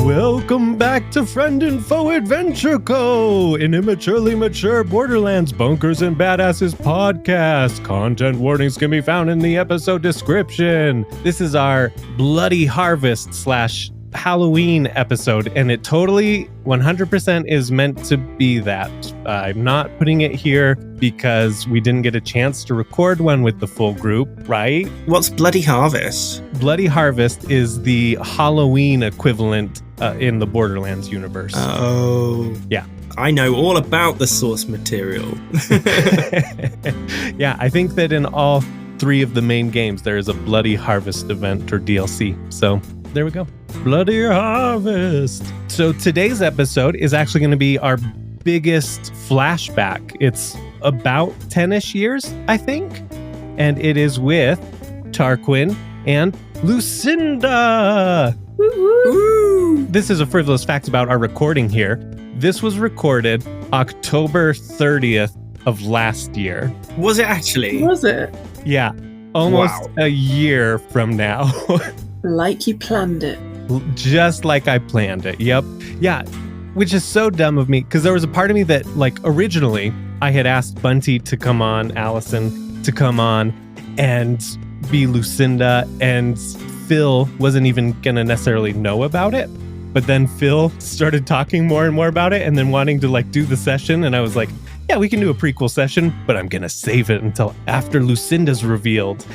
Welcome back to Friend and Foe Adventure Co., an immaturely mature Borderlands Bunkers and Badasses podcast. Content warnings can be found in the episode description. This is our Bloody Harvest / Halloween episode, and it totally 100% is meant to be that. I'm not putting it here because we didn't get a chance to record one with the full group, right? What's Bloody Harvest? Bloody Harvest is the Halloween equivalent in the Borderlands universe. Oh. Yeah. I know all about the source material. Yeah, I think that in all 3 of the main games, there is a Bloody Harvest event or DLC. So there we go. Bloody Harvest. So today's episode is actually going to be our biggest flashback. It's about 10-ish years, I think. And it is with Tarquin and Lucinda. Woo! This is a frivolous fact about our recording here. This was recorded October 30th of last year. Was it actually? Was it? Yeah, almost a year from now. Like you planned it. Just like I planned it. Yep. Yeah, which is so dumb of me because there was a part of me that, like, originally I had asked Bunty to come on, Allison to come on and be Lucinda, and Phil wasn't even going to necessarily know about it. But then Phil started talking more and more about it and then wanting to, like, do the session. And I was like, yeah, we can do a prequel session, but I'm going to save it until after Lucinda's revealed.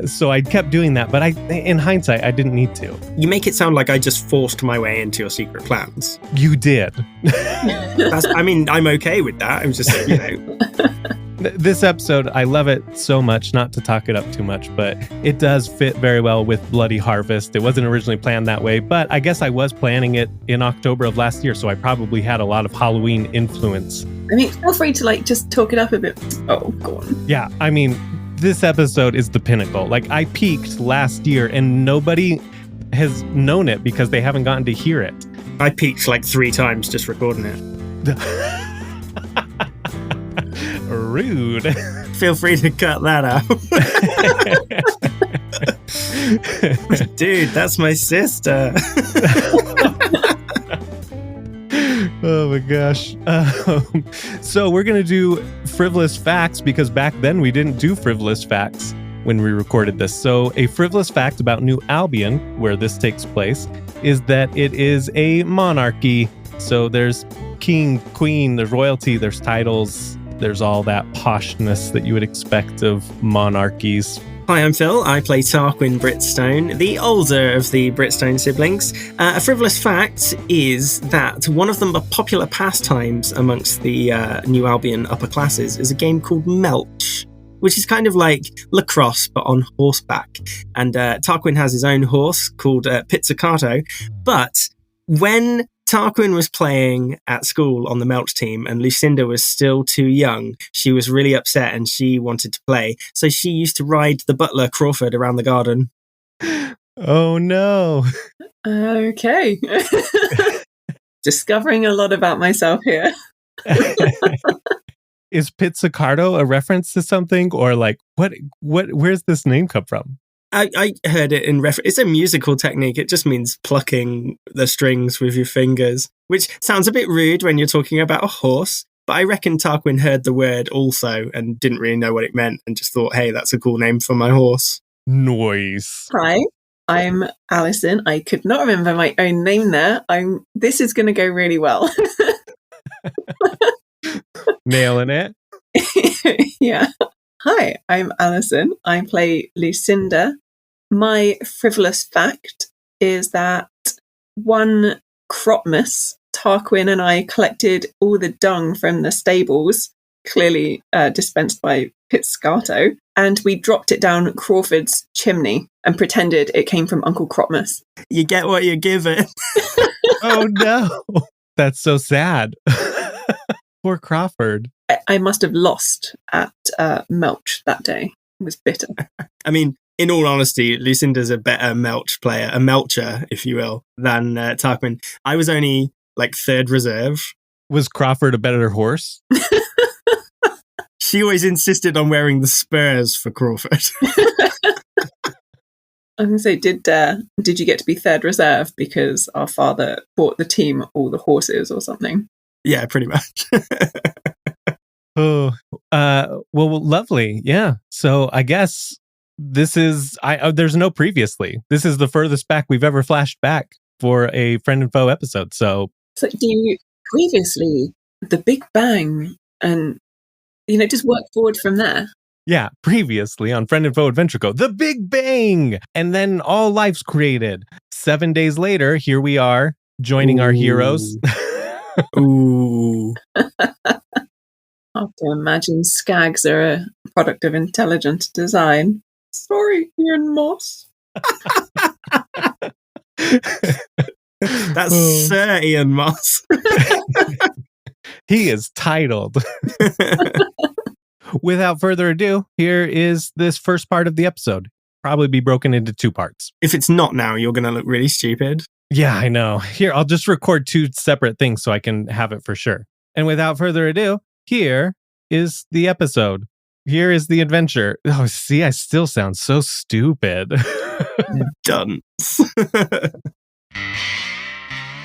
So I kept doing that. But in hindsight, I didn't need to. You make it sound like I just forced my way into your secret plans. You did. I'm okay with that. I'm just, This episode, I love it so much, not to talk it up too much, but it does fit very well with Bloody Harvest. It wasn't originally planned that way, but I guess I was planning it in October of last year, so I probably had a lot of Halloween influence. I mean, feel free to, like, just talk it up a bit. Oh, go on. Yeah, I mean, this episode is the pinnacle. Like, I peaked last year, and nobody has known it because they haven't gotten to hear it. I peaked like 3 times just recording it. Rude. Feel free to cut that out. Dude, that's my sister. Oh my gosh. So we're going to do frivolous facts because back then we didn't do frivolous facts when we recorded this. So a frivolous fact about New Albion, where this takes place, is that it is a monarchy. So there's king, queen, there's royalty, there's titles, there's all that poshness that you would expect of monarchies. Hi, I'm Phil. I play Tarquin Britstone, the older of the Britstone siblings. A frivolous fact is that one of the popular pastimes amongst the New Albion upper classes is a game called Melch, which is kind of like lacrosse, but on horseback. And Tarquin has his own horse called Pizzicato. But when Tarquin was playing at school on the Melch team and Lucinda was still too young, she was really upset and she wanted to play. So she used to ride the butler Crawford around the garden. Oh no. Okay. Discovering a lot about myself here. Is Pizzicato a reference to something, or like where's this name come from? I heard it in reference. It's a musical technique. It just means plucking the strings with your fingers, which sounds a bit rude when you're talking about a horse. But I reckon Tarquin heard the word also and didn't really know what it meant and just thought, hey, that's a cool name for my horse. Noise. Hi, I'm Allison. I could not remember my own name there. This is going to go really well. Nailing it. Yeah. Hi, I'm Allison. I play Lucinda. My frivolous fact is that one Cropmas, Tarquin and I collected all the dung from the stables, clearly dispensed by Pizzicato, and we dropped it down Crawford's chimney and pretended it came from Uncle Cropmas. You get what you give it. Oh no. That's so sad. Poor Crawford. I must have lost at Melch that day. It was bitter. I mean, in all honesty, Lucinda's a better Melch player, a Melcher, if you will, than Tarquin. I was only like 3rd reserve. Was Crawford a better horse? She always insisted on wearing the spurs for Crawford. I was going to say, did you get to be third reserve because our father bought the team all the horses or something? Yeah, pretty much. Oh, well, lovely. Yeah. So I guess this is, there's no previously. This is the furthest back we've ever flashed back for a Friend and Foe episode. So do you previously the Big Bang and, just work forward from there? Yeah, previously on Friend and Foe Adventure Co. The Big Bang! And then all life's created. 7 days later, here we are, joining our heroes. Ooh. I have to imagine Skags are a product of intelligent design. Sorry, Ian Moss. That's Sir Ian Moss. He is titled. Without further ado, here is this first part of the episode. Probably be broken into 2 parts. If it's not now, you're going to look really stupid. Yeah, I know. Here, I'll just record 2 separate things so I can have it for sure. And without further ado, here is the episode. Here is the adventure. Oh, see, I still sound so stupid. Dunce.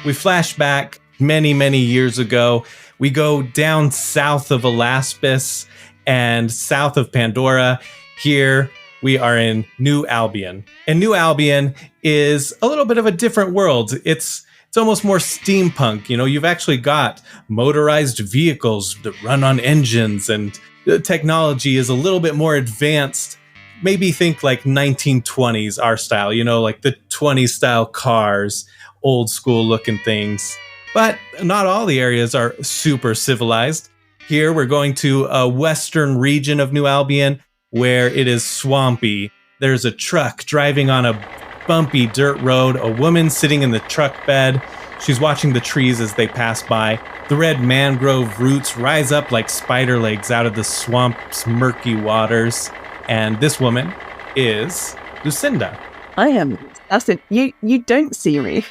We flash back many, many years ago. We go down south of Alaspis and south of Pandora. Here we are in New Albion. And New Albion is a little bit of a different world. It's almost more steampunk. You've actually got motorized vehicles that run on engines, and the technology is a little bit more advanced. Maybe think like 1920s, our style, like the 20s style cars, old school looking things. But not all the areas are super civilized. Here we're going to a western region of New Albion where it is swampy. There's a truck driving on a bumpy dirt road, a woman sitting in the truck bed. She's watching the trees as they pass by. The red mangrove roots rise up like spider legs out of the swamp's murky waters. And this woman is Lucinda. I am. That's it. You don't see me.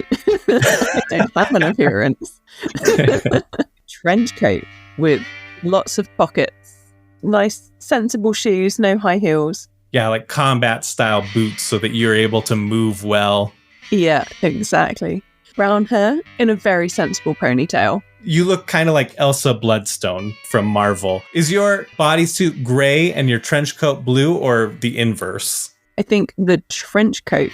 I don't have an appearance. Trench coat with lots of pockets. Nice, sensible shoes, no high heels. Yeah, like combat style boots so that you're able to move well. Yeah, exactly. Brown hair in a very sensible ponytail. You look kind of like Elsa Bloodstone from Marvel. Is your bodysuit gray and your trench coat blue, or the inverse? I think the trench coat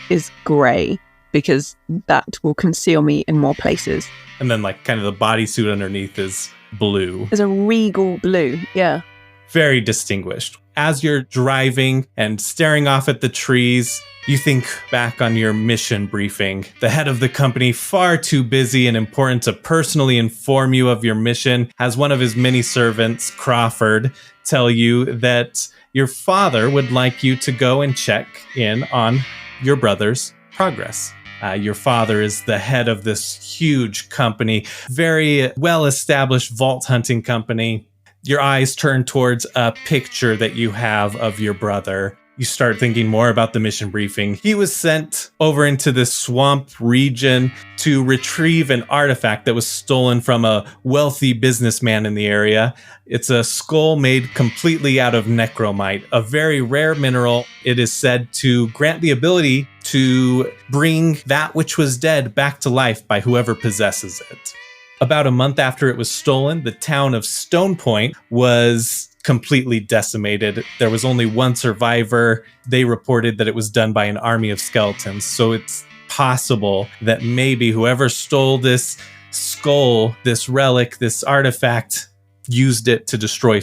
is grey because that will conceal me in more places. And then like kind of the bodysuit underneath is blue. There's a regal blue, yeah. Very distinguished. As you're driving and staring off at the trees, you think back on your mission briefing. The head of the company, far too busy and important to personally inform you of your mission, has one of his many servants, Crawford, tell you that your father would like you to go and check in on your brother's progress. Your father is the head of this huge company, very well-established vault hunting company. Your eyes turn towards a picture that you have of your brother. You start thinking more about the mission briefing. He was sent over into this swamp region to retrieve an artifact that was stolen from a wealthy businessman in the area. It's a skull made completely out of necromite, a very rare mineral. It is said to grant the ability to bring that which was dead back to life by whoever possesses it. About a month after it was stolen, the town of Stone Point was completely decimated. There was only one survivor. They reported that it was done by an army of skeletons. So it's possible that maybe whoever stole this skull, this relic, this artifact, used it to destroy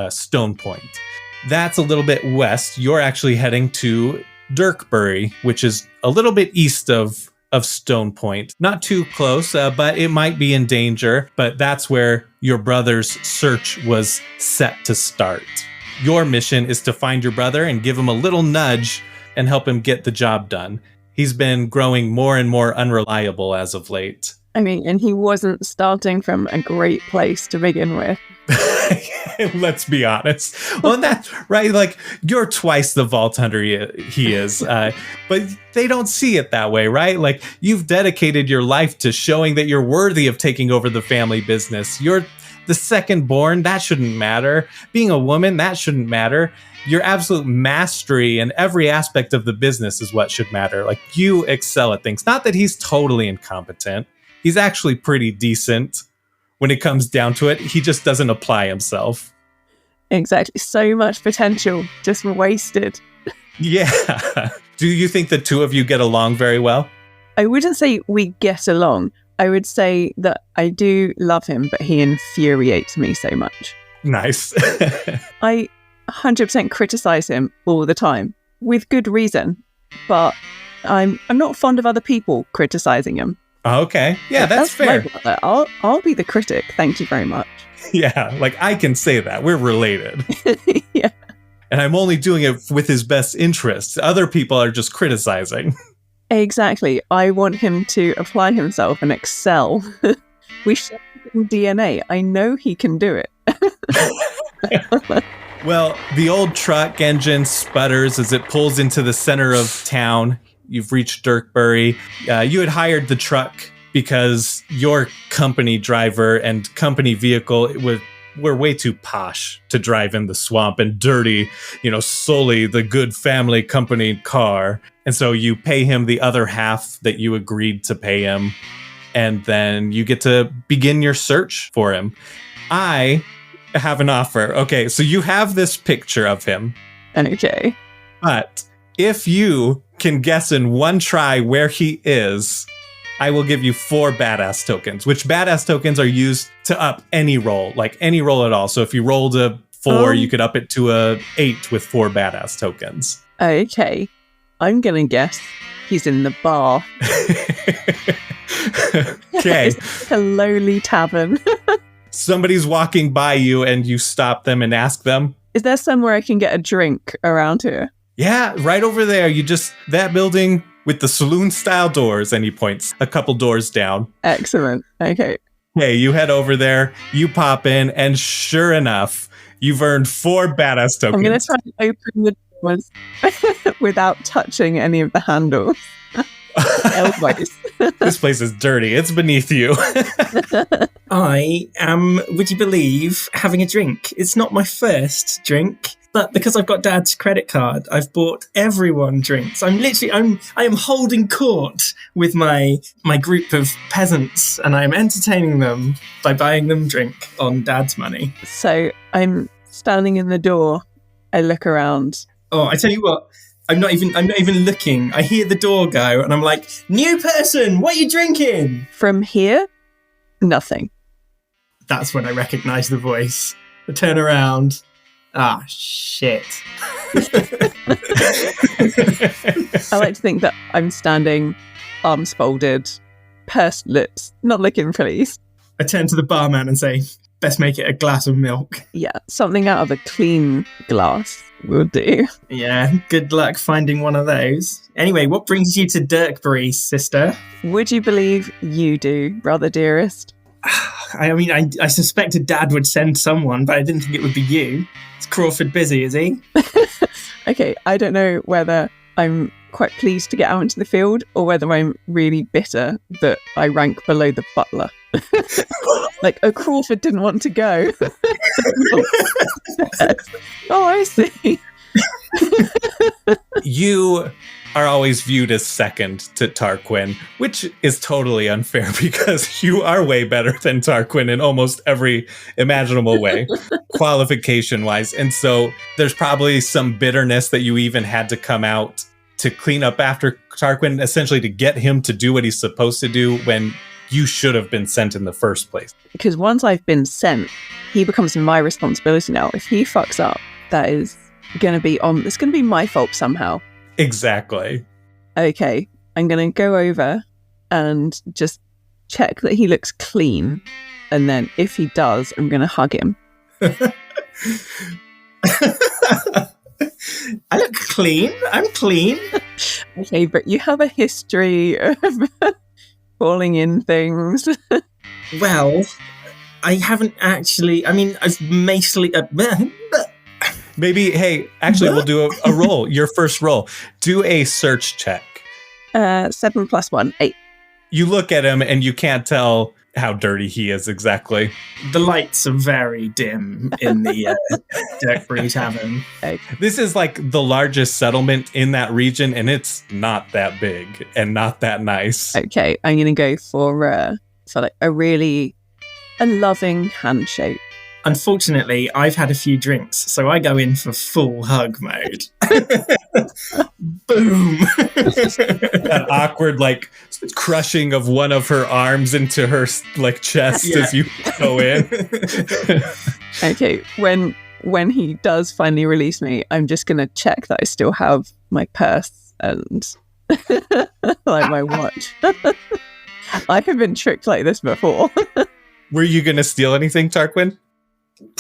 Stone Point. That's a little bit west. You're actually heading to Dirkbury, which is a little bit east of Stone Point. Not too close, but it might be in danger. But that's where your brother's search was set to start. Your mission is to find your brother and give him a little nudge and help him get the job done. He's been growing more and more unreliable as of late. I mean, and he wasn't starting from a great place to begin with. Let's be honest. Well, that's right. Like, you're twice the vault hunter he is. But they don't see it that way, right? Like, you've dedicated your life to showing that you're worthy of taking over the family business. You're the second born. That shouldn't matter. Being a woman, that shouldn't matter. Your absolute mastery in every aspect of the business is what should matter. Like, you excel at things. Not that he's totally incompetent. He's actually pretty decent when it comes down to it. He just doesn't apply himself. Exactly. So much potential just wasted. Yeah. Do you think the two of you get along very well? I wouldn't say we get along. I would say that I do love him, but he infuriates me so much. Nice. I 100% criticize him all the time with good reason, but I'm not fond of other people criticizing him. Okay. Yeah, that's fair. I'll be the critic. Thank you very much. Yeah, like I can say that. We're related. Yeah. And I'm only doing it with his best interests. Other people are just criticizing. Exactly. I want him to apply himself and excel. We share DNA. I know he can do it. Well, the old truck engine sputters as it pulls into the center of town. You've reached Dirkbury. You had hired the truck because your company driver and company vehicle were way too posh to drive in the swamp and dirty, solely the good family company car. And so you pay him the other half that you agreed to pay him. And then you get to begin your search for him. I have an offer. Okay, so you have this picture of him. Okay. But if you can guess in one try where he is, I will give you 4 badass tokens, which badass tokens are used to up any roll, like any roll at all. So if you rolled a 4, you could up it to a 8 with 4 badass tokens. Okay. I'm going to guess he's in the bar. Okay. It's like a lowly tavern. Somebody's walking by you and you stop them and ask them, is there somewhere I can get a drink around here? Yeah, right over there. That building with the saloon-style doors, and he points a couple doors down. Excellent. Okay. Hey, you head over there, you pop in, and sure enough, you've earned 4 badass tokens. I'm going to try and open the doors without touching any of the handles. Elbows. This place is dirty. It's beneath you. I am, would you believe, having a drink. It's not my first drink, but because I've got Dad's credit card, I've bought everyone drinks. I am holding court with my group of peasants, and I am entertaining them by buying them drink on Dad's money. So I'm standing in the door. I look around. Oh, I tell you what. I'm not even looking. I hear the door go, and I'm like, "New person, what are you drinking?" From here, nothing. That's when I recognise the voice. I turn around. Ah, shit. I like to think that I'm standing, arms folded, pursed lips, not looking pleased. I turn to the barman and say, "Best make it a glass of milk." Yeah, something out of a clean glass will do. Yeah, good luck finding one of those. Anyway, what brings you to Dirkbury, sister? Would you believe you do, brother dearest? I mean, I suspected Dad would send someone, but I didn't think it would be you. Is Crawford busy, is he? Okay, I don't know whether I'm quite pleased to get out into the field or whether I'm really bitter that I rank below the butler. Like, Crawford didn't want to go. Oh, I see. You are always viewed as second to Tarquin, which is totally unfair because you are way better than Tarquin in almost every imaginable way, qualification-wise. And so there's probably some bitterness that you even had to come out to clean up after Tarquin, essentially to get him to do what he's supposed to do when you should have been sent in the first place. Because once I've been sent, he becomes my responsibility now. If he fucks up, that is going to be it's going to be my fault somehow. Exactly. Okay, I'm going to go over and just check that he looks clean. And then if he does, I'm going to hug him. I look clean. I'm clean. Okay, but you have a history of falling in things. Well, I haven't actually. I mean, I've mostly. Maybe, hey, actually, we'll do a roll. Your first roll. Do a search check. 7 + 1, 8. You look at him and you can't tell how dirty he is exactly. The lights are very dim in the Dirk Brew Tavern. This is like the largest settlement in that region, and it's not that big and not that nice. Okay, I'm going to go for like a loving handshake. Unfortunately, I've had a few drinks, so I go in for full hug mode. Boom! That awkward, like, crushing of one of her arms into her, like, chest as you go in. Okay, when he does finally release me, I'm just going to check that I still have my purse and like my watch. I have been tricked like this before. Were you going to steal anything, Tarquin?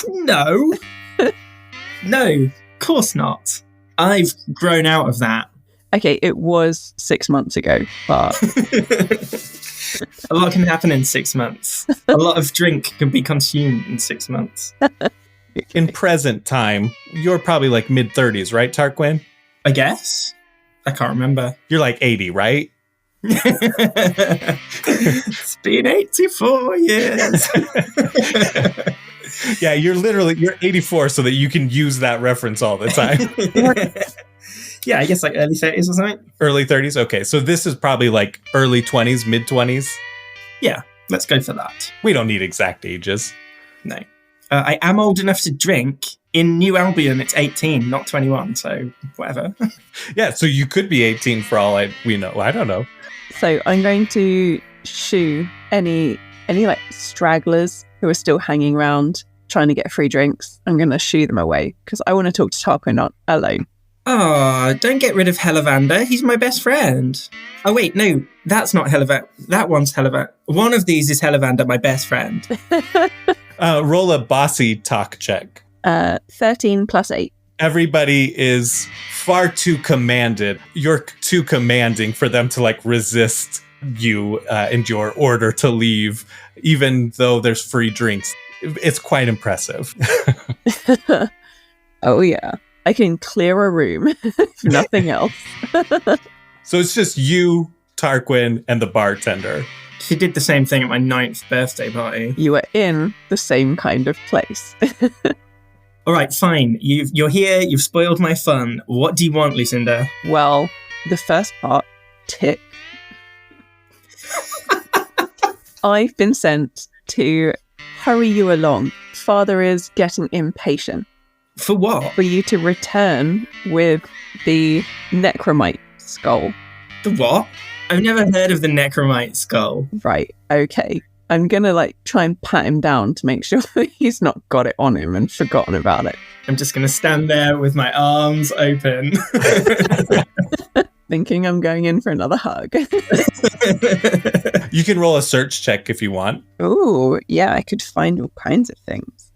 No. No, of course not. I've grown out of that. Okay, it was 6 months ago, but... A lot can happen in 6 months. A lot of drink can be consumed in 6 months. In present time, you're probably like mid-30s, right, Tarquin? I guess. I can't remember. You're like 80, right? It's been 84 years. Yeah, you're 84 so that you can use that reference all the time. Yeah, I guess like early 30s or something. Early 30s? Okay, so this is probably like early 20s, mid-20s? Yeah, let's go for that. We don't need exact ages. No. I am old enough to drink. In New Albion, it's 18, not 21, so whatever. Yeah, so you could be 18 for all we know. I don't know. So I'm going to shoo any like stragglers who are still hanging around trying to get free drinks. I'm going to shoo them away because I want to talk to Tarquin not alone. Oh, don't get rid of Hellevander. He's my best friend. Oh, wait, no, that's not Hellevander. That one's Hellevander. One of these is Hellevander, my best friend. Roll a bossy talk check. 13 plus 8. Everybody is far too commanded. You're too commanding for them to like resist you and your order to leave, even though there's free drinks. It's quite impressive. Oh, yeah. I can clear a room, if nothing else. So it's just you, Tarquin, and the bartender. She did the same thing at my 9th birthday party. You are in the same kind of place. All right, fine. You're here. You've spoiled my fun. What do you want, Lucinda? Well, the first part, tick. I've been sent to hurry you along. Father is getting impatient. For what? For you to return with the necromite skull. The what? I've never heard of the necromite skull. Right, okay. I'm gonna like try and pat him down to make sure he's not got it on him and forgotten about it. I'm just gonna stand there with my arms open. Thinking I'm going in for another hug. You can roll a search check if you want. Oh, yeah, I could find all kinds of things.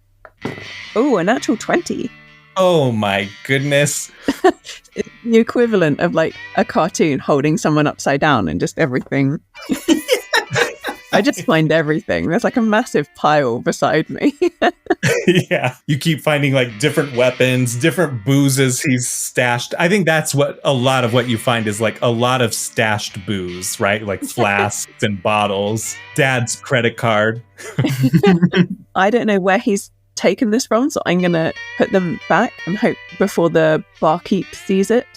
Oh, a natural 20. Oh my goodness. It's the equivalent of like a cartoon holding someone upside down and just everything. I just find everything. There's like a massive pile beside me. Yeah. You keep finding like different weapons, different boozes he's stashed. I think that's what a lot of what you find is like a lot of stashed booze, right? Like flasks and bottles, dad's credit card. I don't know where he's taken this from, so I'm going to put them back and hope before the barkeep sees it,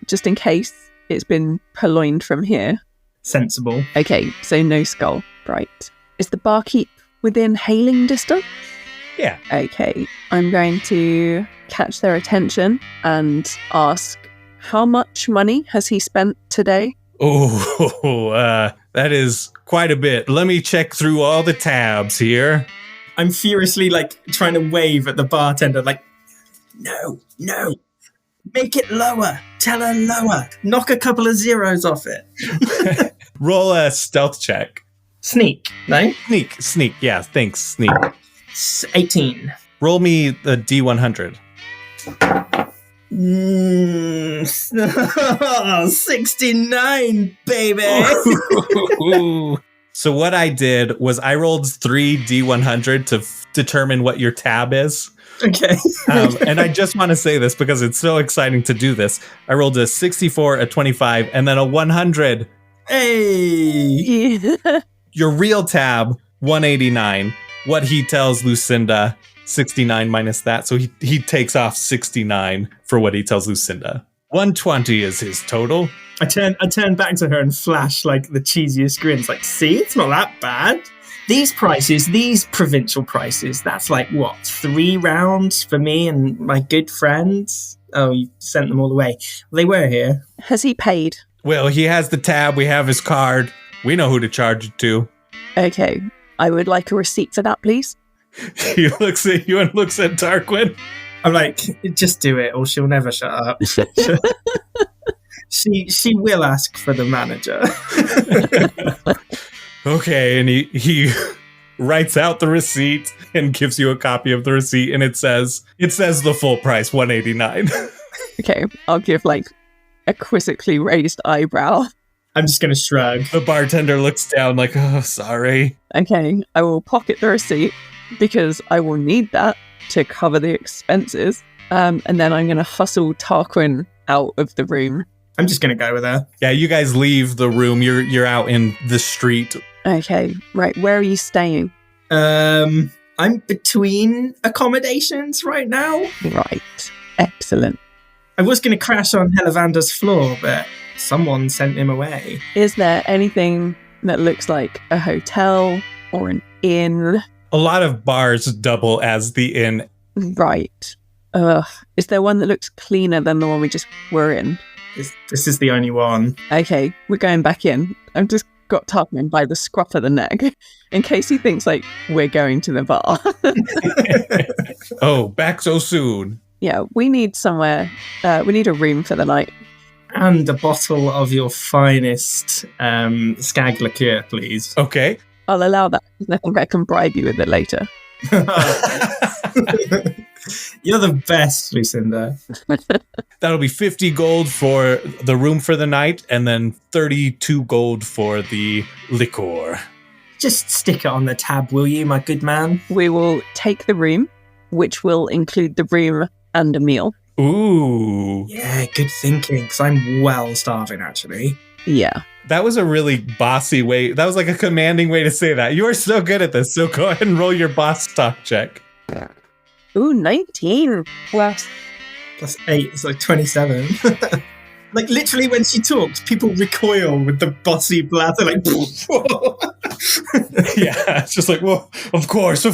just in case it's been purloined from here. Sensible. Okay, so no skull. Right. Is the barkeep within hailing distance? Yeah. Okay. I'm going to catch their attention and ask, how much money has he spent today? Oh, that is quite a bit. Let me check through all the tabs here. I'm furiously like trying to wave at the bartender, like, no, make it lower. Tell her lower. Knock a couple of zeros off it. Roll a stealth check. Sneak, no? Sneak. Yeah, thanks, sneak. 18. Roll me the D100. 69, baby. So what I did was I rolled 3 D100 to determine what your tab is. Okay. And I just want to say this because it's so exciting to do this. I rolled a 64, a 25, and then a 100. Hey. Yeah. Your real tab, 189. What he tells Lucinda, 69 minus that. So he takes off 69 for what he tells Lucinda. 120 is his total. I turn back to her and flash like the cheesiest grins. Like, see, it's not that bad. These prices, these provincial prices, that's like, what, 3 rounds for me and my good friends? Oh, you sent them all away. They were here. Has he paid? Well, he has the tab. We have his card. We know who to charge it to. Okay. I would like a receipt for that, please. He looks at you and looks at Tarquin. I'm like, just do it or she'll never shut up. She will ask for the manager. Okay, and he writes out the receipt and gives you a copy of the receipt, and it says the full price, 189. Okay, I'll give like a quizzically raised eyebrow. I'm just going to shrug. The bartender looks down like, oh, sorry. Okay, I will pocket the receipt because I will need that to cover the expenses. And then I'm going to hustle Tarquin out of the room. I'm just going to go with her. Yeah, you guys leave the room. You're out in the street. Okay, right. Where are you staying? I'm between accommodations right now. Right. Excellent. I was going to crash on Helavander's floor, but someone sent him away. Is there anything that looks like a hotel or an inn? A lot of bars double as the inn. Right. Is there one that looks cleaner than the one we just were in? This is the only one. Okay, we're going back in. I've just got Tarquin by the scruff of the neck in case he thinks like we're going to the bar. Oh, back so soon. Yeah, we need somewhere. We need a room for the night. And a bottle of your finest skag liqueur, please. Okay. I'll allow that. I think I can bribe you with it later. You're the best, Lucinda. That'll be 50 gold for the room for the night, and then 32 gold for the liquor. Just stick it on the tab, will you, my good man? We will take the room, which will include the room and a meal. Ooh. Yeah, good thinking, because I'm well starving, actually. Yeah. That was a really bossy way. That was like a commanding way to say that. You are so good at this, so go ahead and roll your boss talk check. Ooh, 19 plus. Plus 8, it's like 27. Like, literally, when she talks, people recoil with the bossy blather, like... Yeah, it's just like, well, of course.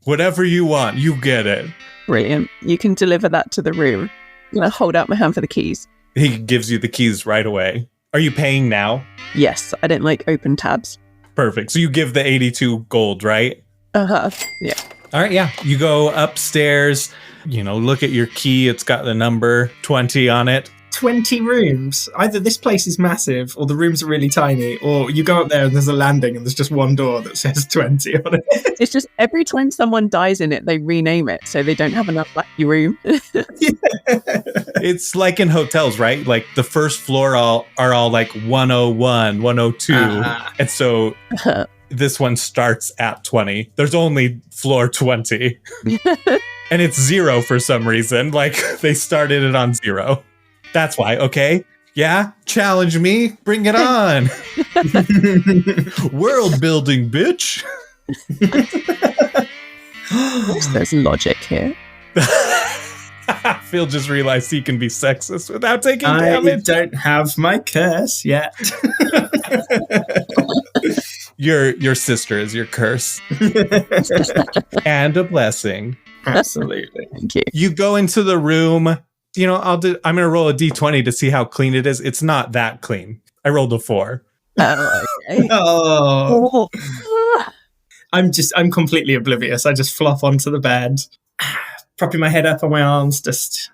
Whatever you want, you get it. Brilliant. You can deliver that to the room. I'm going to hold out my hand for the keys. He gives you the keys right away. Are you paying now? Yes, I don't like open tabs. Perfect. So you give the 82 gold, right? Uh-huh. Yeah. All right, yeah. You go upstairs, look at your key. It's got the number 20 on it. 20 rooms. Either this place is massive, or the rooms are really tiny, or you go up there and there's a landing and there's just one door that says 20 on it. It's just every time someone dies in it, they rename it so they don't have enough lucky room. It's like in hotels, right? Like the first floor are all like 101, 102. And so this one starts at 20. There's only floor 20. And it's 0 for some reason. Like they started it on 0. That's why, okay? Yeah? Challenge me? Bring it on. World building, bitch. There's logic here. Phil just realized he can be sexist without taking damage. I don't have my curse yet. Your sister is your curse. And a blessing. Absolutely. Thank you. You go into the room. I'm going to roll a d20 to see how clean it is. It's not that clean. I rolled a 4. Oh, okay. Oh. I'm completely oblivious. I just flop onto the bed, propping my head up on my arms. This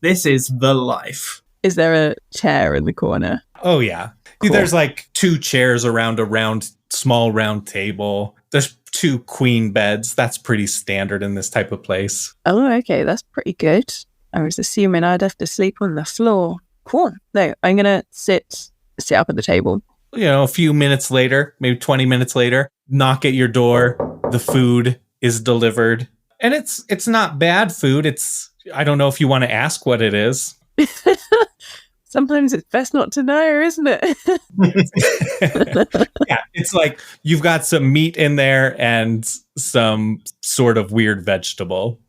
is the life. Is there a chair in the corner? Oh, yeah. Cool. There's like 2 chairs around a small round table. There's 2 queen beds. That's pretty standard in this type of place. Oh, okay. That's pretty good. I was assuming I'd have to sleep on the floor. Cool. No, I'm going to sit up at the table. A few minutes later, maybe 20 minutes later, knock at your door. The food is delivered. And it's not bad food. I don't know if you want to ask what it is. Sometimes it's best not to know, isn't it? Yeah, it's like you've got some meat in there and some sort of weird vegetable.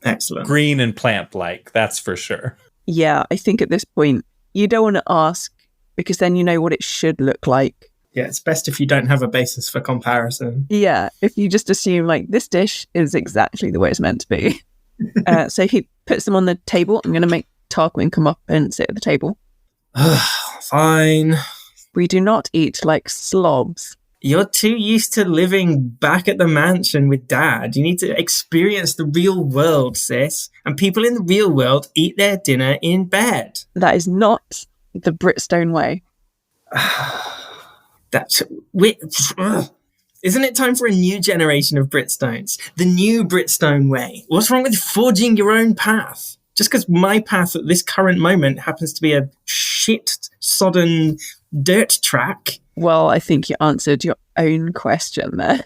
Excellent. Green and plant-like, that's for sure. Yeah, I think at this point, you don't want to ask because then you know what it should look like. Yeah, it's best if you don't have a basis for comparison. Yeah, if you just assume like this dish is exactly the way it's meant to be. So he puts them on the table. I'm going to make Tarquin come up and sit at the table. Fine. We do not eat like slobs. You're too used to living back at the mansion with Dad. You need to experience the real world, sis. And people in the real world eat their dinner in bed. That is not the Britstone way. Isn't it time for a new generation of Britstones? The new Britstone way. What's wrong with forging your own path? Just because my path at this current moment happens to be a shit-sodden dirt track. Well, I think you answered your own question there.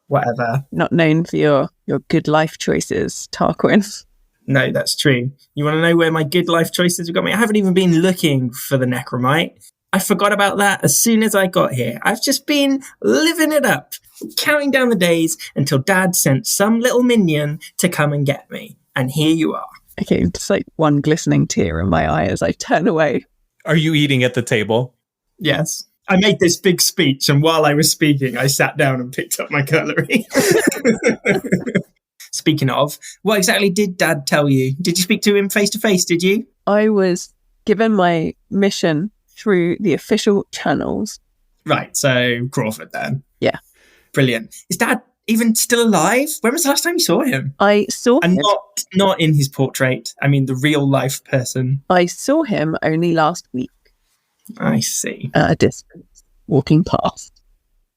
Whatever. Not known for your good life choices, Tarquin. No, that's true. You want to know where my good life choices have got me? I haven't even been looking for the necromite. I forgot about that as soon as I got here. I've just been living it up, counting down the days until Dad sent some little minion to come and get me. And here you are. Okay, just like one glistening tear in my eye as I turn away. Are you eating at the table? Yes. I made this big speech, and while I was speaking, I sat down and picked up my cutlery. Speaking of, what exactly did Dad tell you? Did you speak to him face to face, did you? I was given my mission through the official channels. Right, so Crawford then. Yeah. Brilliant. Is Dad even still alive? When was the last time you saw him? I saw And him. not in his portrait. I mean, the real life person. I saw him only last week I see. at a distance, walking past.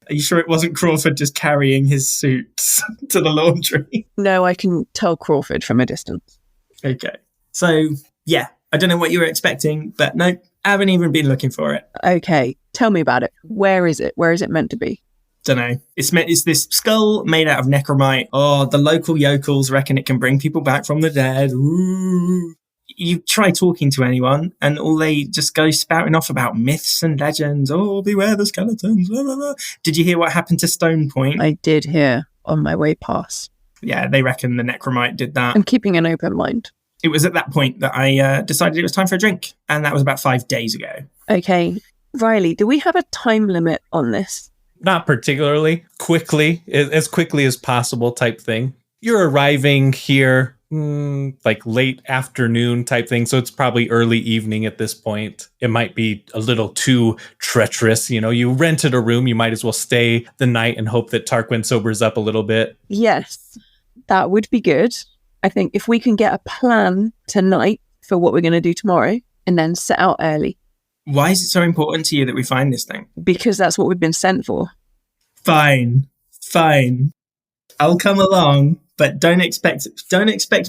Are you sure it wasn't Crawford just carrying his suits to the laundry? No, I can tell Crawford from a distance. Okay. So, yeah, I don't know what you were expecting, but no, I haven't even been looking for it. Okay, tell me about it. Where is it? Where is it meant to be? Don't know. It's this skull made out of necromite. Oh, the local yokels reckon it can bring people back from the dead. Ooh. You try talking to anyone, and all they just go spouting off about myths and legends. Oh, beware the skeletons. Blah, blah, blah. Did you hear what happened to Stone Point? I did hear on my way past. Yeah, they reckon the necromite did that. I'm keeping an open mind. It was at that point that I decided it was time for a drink, and that was about 5 days ago. Okay, Riley, do we have a time limit on this? Not particularly. Quickly, as quickly as possible type thing. You're arriving here like late afternoon type thing, so it's probably early evening at this point. It might be a little too treacherous. You know, you rented a room, you might as well stay the night and hope that Tarquin sobers up a little bit. Yes, that would be good. I think if we can get a plan tonight for what we're going to do tomorrow and then set out early. Why is it so important to you that we find this thing? Because that's what we've been sent for. Fine. I'll come along, but don't expect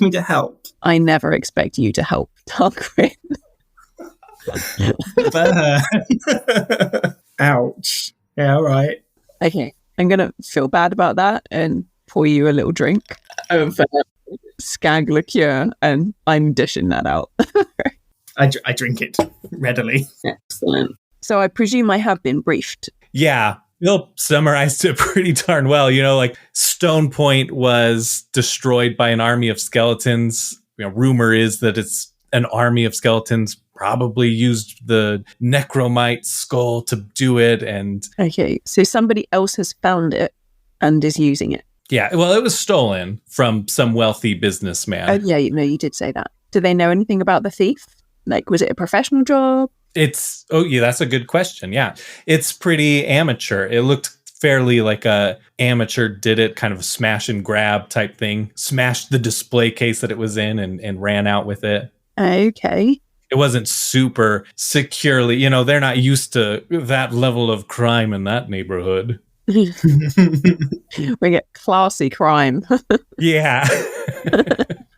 me to help. I never expect you to help, Tarquin. Burn. Ouch. Yeah, all right. Okay, I'm going to feel bad about that and pour you a little drink of skag liqueur, and I'm dishing that out. I drink it readily. Excellent. So I presume I have been briefed. Yeah, Bill summarized it pretty darn well. You know, like Stone Point was destroyed by an army of skeletons. You know, rumor is that it's an army of skeletons probably used the necromite skull to do it. And Okay, so somebody else has found it and is using it. yeah, well, it was stolen from some wealthy businessman. Oh, yeah, you did say that. Do they know anything about the thief? Like, was it a professional job? That's a good question. Yeah, it's pretty amateur. It looked fairly like a amateur did it, kind of a smash and grab type thing. Smashed the display case that it was in and ran out with it. Okay. It wasn't super securely, you know, they're not used to that level of crime in that neighborhood. We get classy crime. Yeah.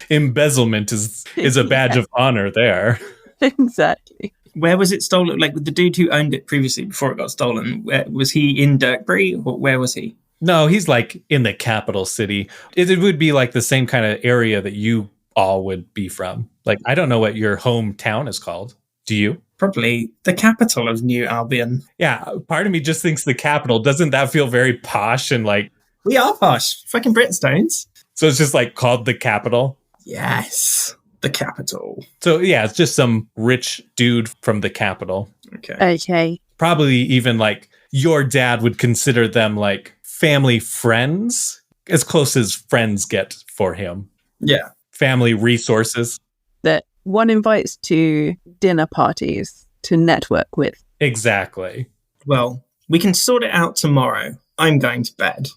Embezzlement is a badge of honor there. Exactly. Where was it stolen? Like the dude who owned it previously before it got stolen, was he in Dirkbury or where was he? No, he's like in the capital city. It would be like the same kind of area that you all would be from. Like, I don't know what your hometown is called. Do you? Probably the capital of New Albion. Yeah, part of me just thinks the capital. Doesn't that feel very posh and like... We are posh. Fucking Britstones. So it's just like called the capital? Yes, the capital. So yeah, it's just some rich dude from the capital. Okay. Probably even like your dad would consider them like family friends, as close as friends get for him. Yeah. Family resources. That one invites to dinner parties to network with. Exactly. Well, we can sort it out tomorrow. I'm going to bed.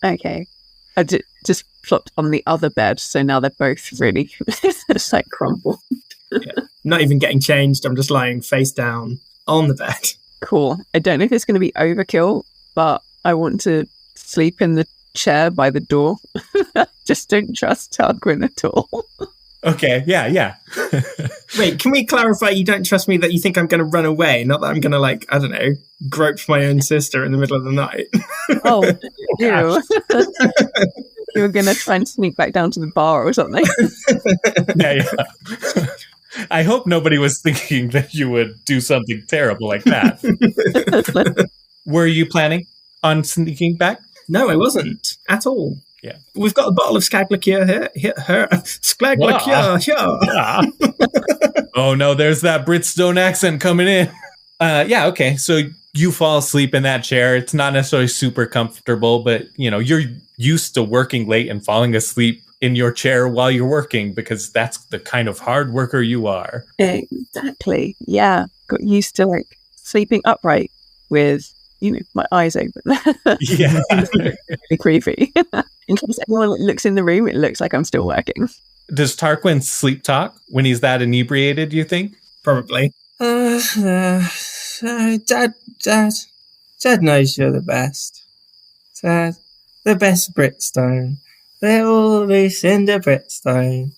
Okay. I just flopped on the other bed, so now they're both really it's like crumble. Yeah. Not even getting changed. I'm just lying face down on the bed. Cool. I don't know if it's going to be overkill, but I want to sleep in the chair by the door. Just don't trust Tarquin at all. Okay, yeah. Wait, can we clarify you don't trust me that you think I'm going to run away? Not that I'm going to, like, I don't know, grope my own sister in the middle of the night. Oh, ew. You were going to try and sneak back down to the bar or something. Yeah. I hope nobody was thinking that you would do something terrible like that. Were you planning on sneaking back? No, I wasn't at all. Yeah. We've got a bottle of Skag liqueur here. Skag liqueur here. Yeah. Oh no, there's that Britstone accent coming in. Yeah, okay. So you fall asleep in that chair. It's not necessarily super comfortable, but you know, you're used to working late and falling asleep in your chair while you're working because that's the kind of hard worker you are. Exactly. Yeah. Got used to like sleeping upright with, my eyes open. Yeah. Really creepy. In case anyone looks in the room, it looks like I'm still working. Does Tarquin sleep talk when he's that inebriated, do you think? Probably. Dad knows you're the best. Dad, the best Britstone. Little Lucinda Britstone.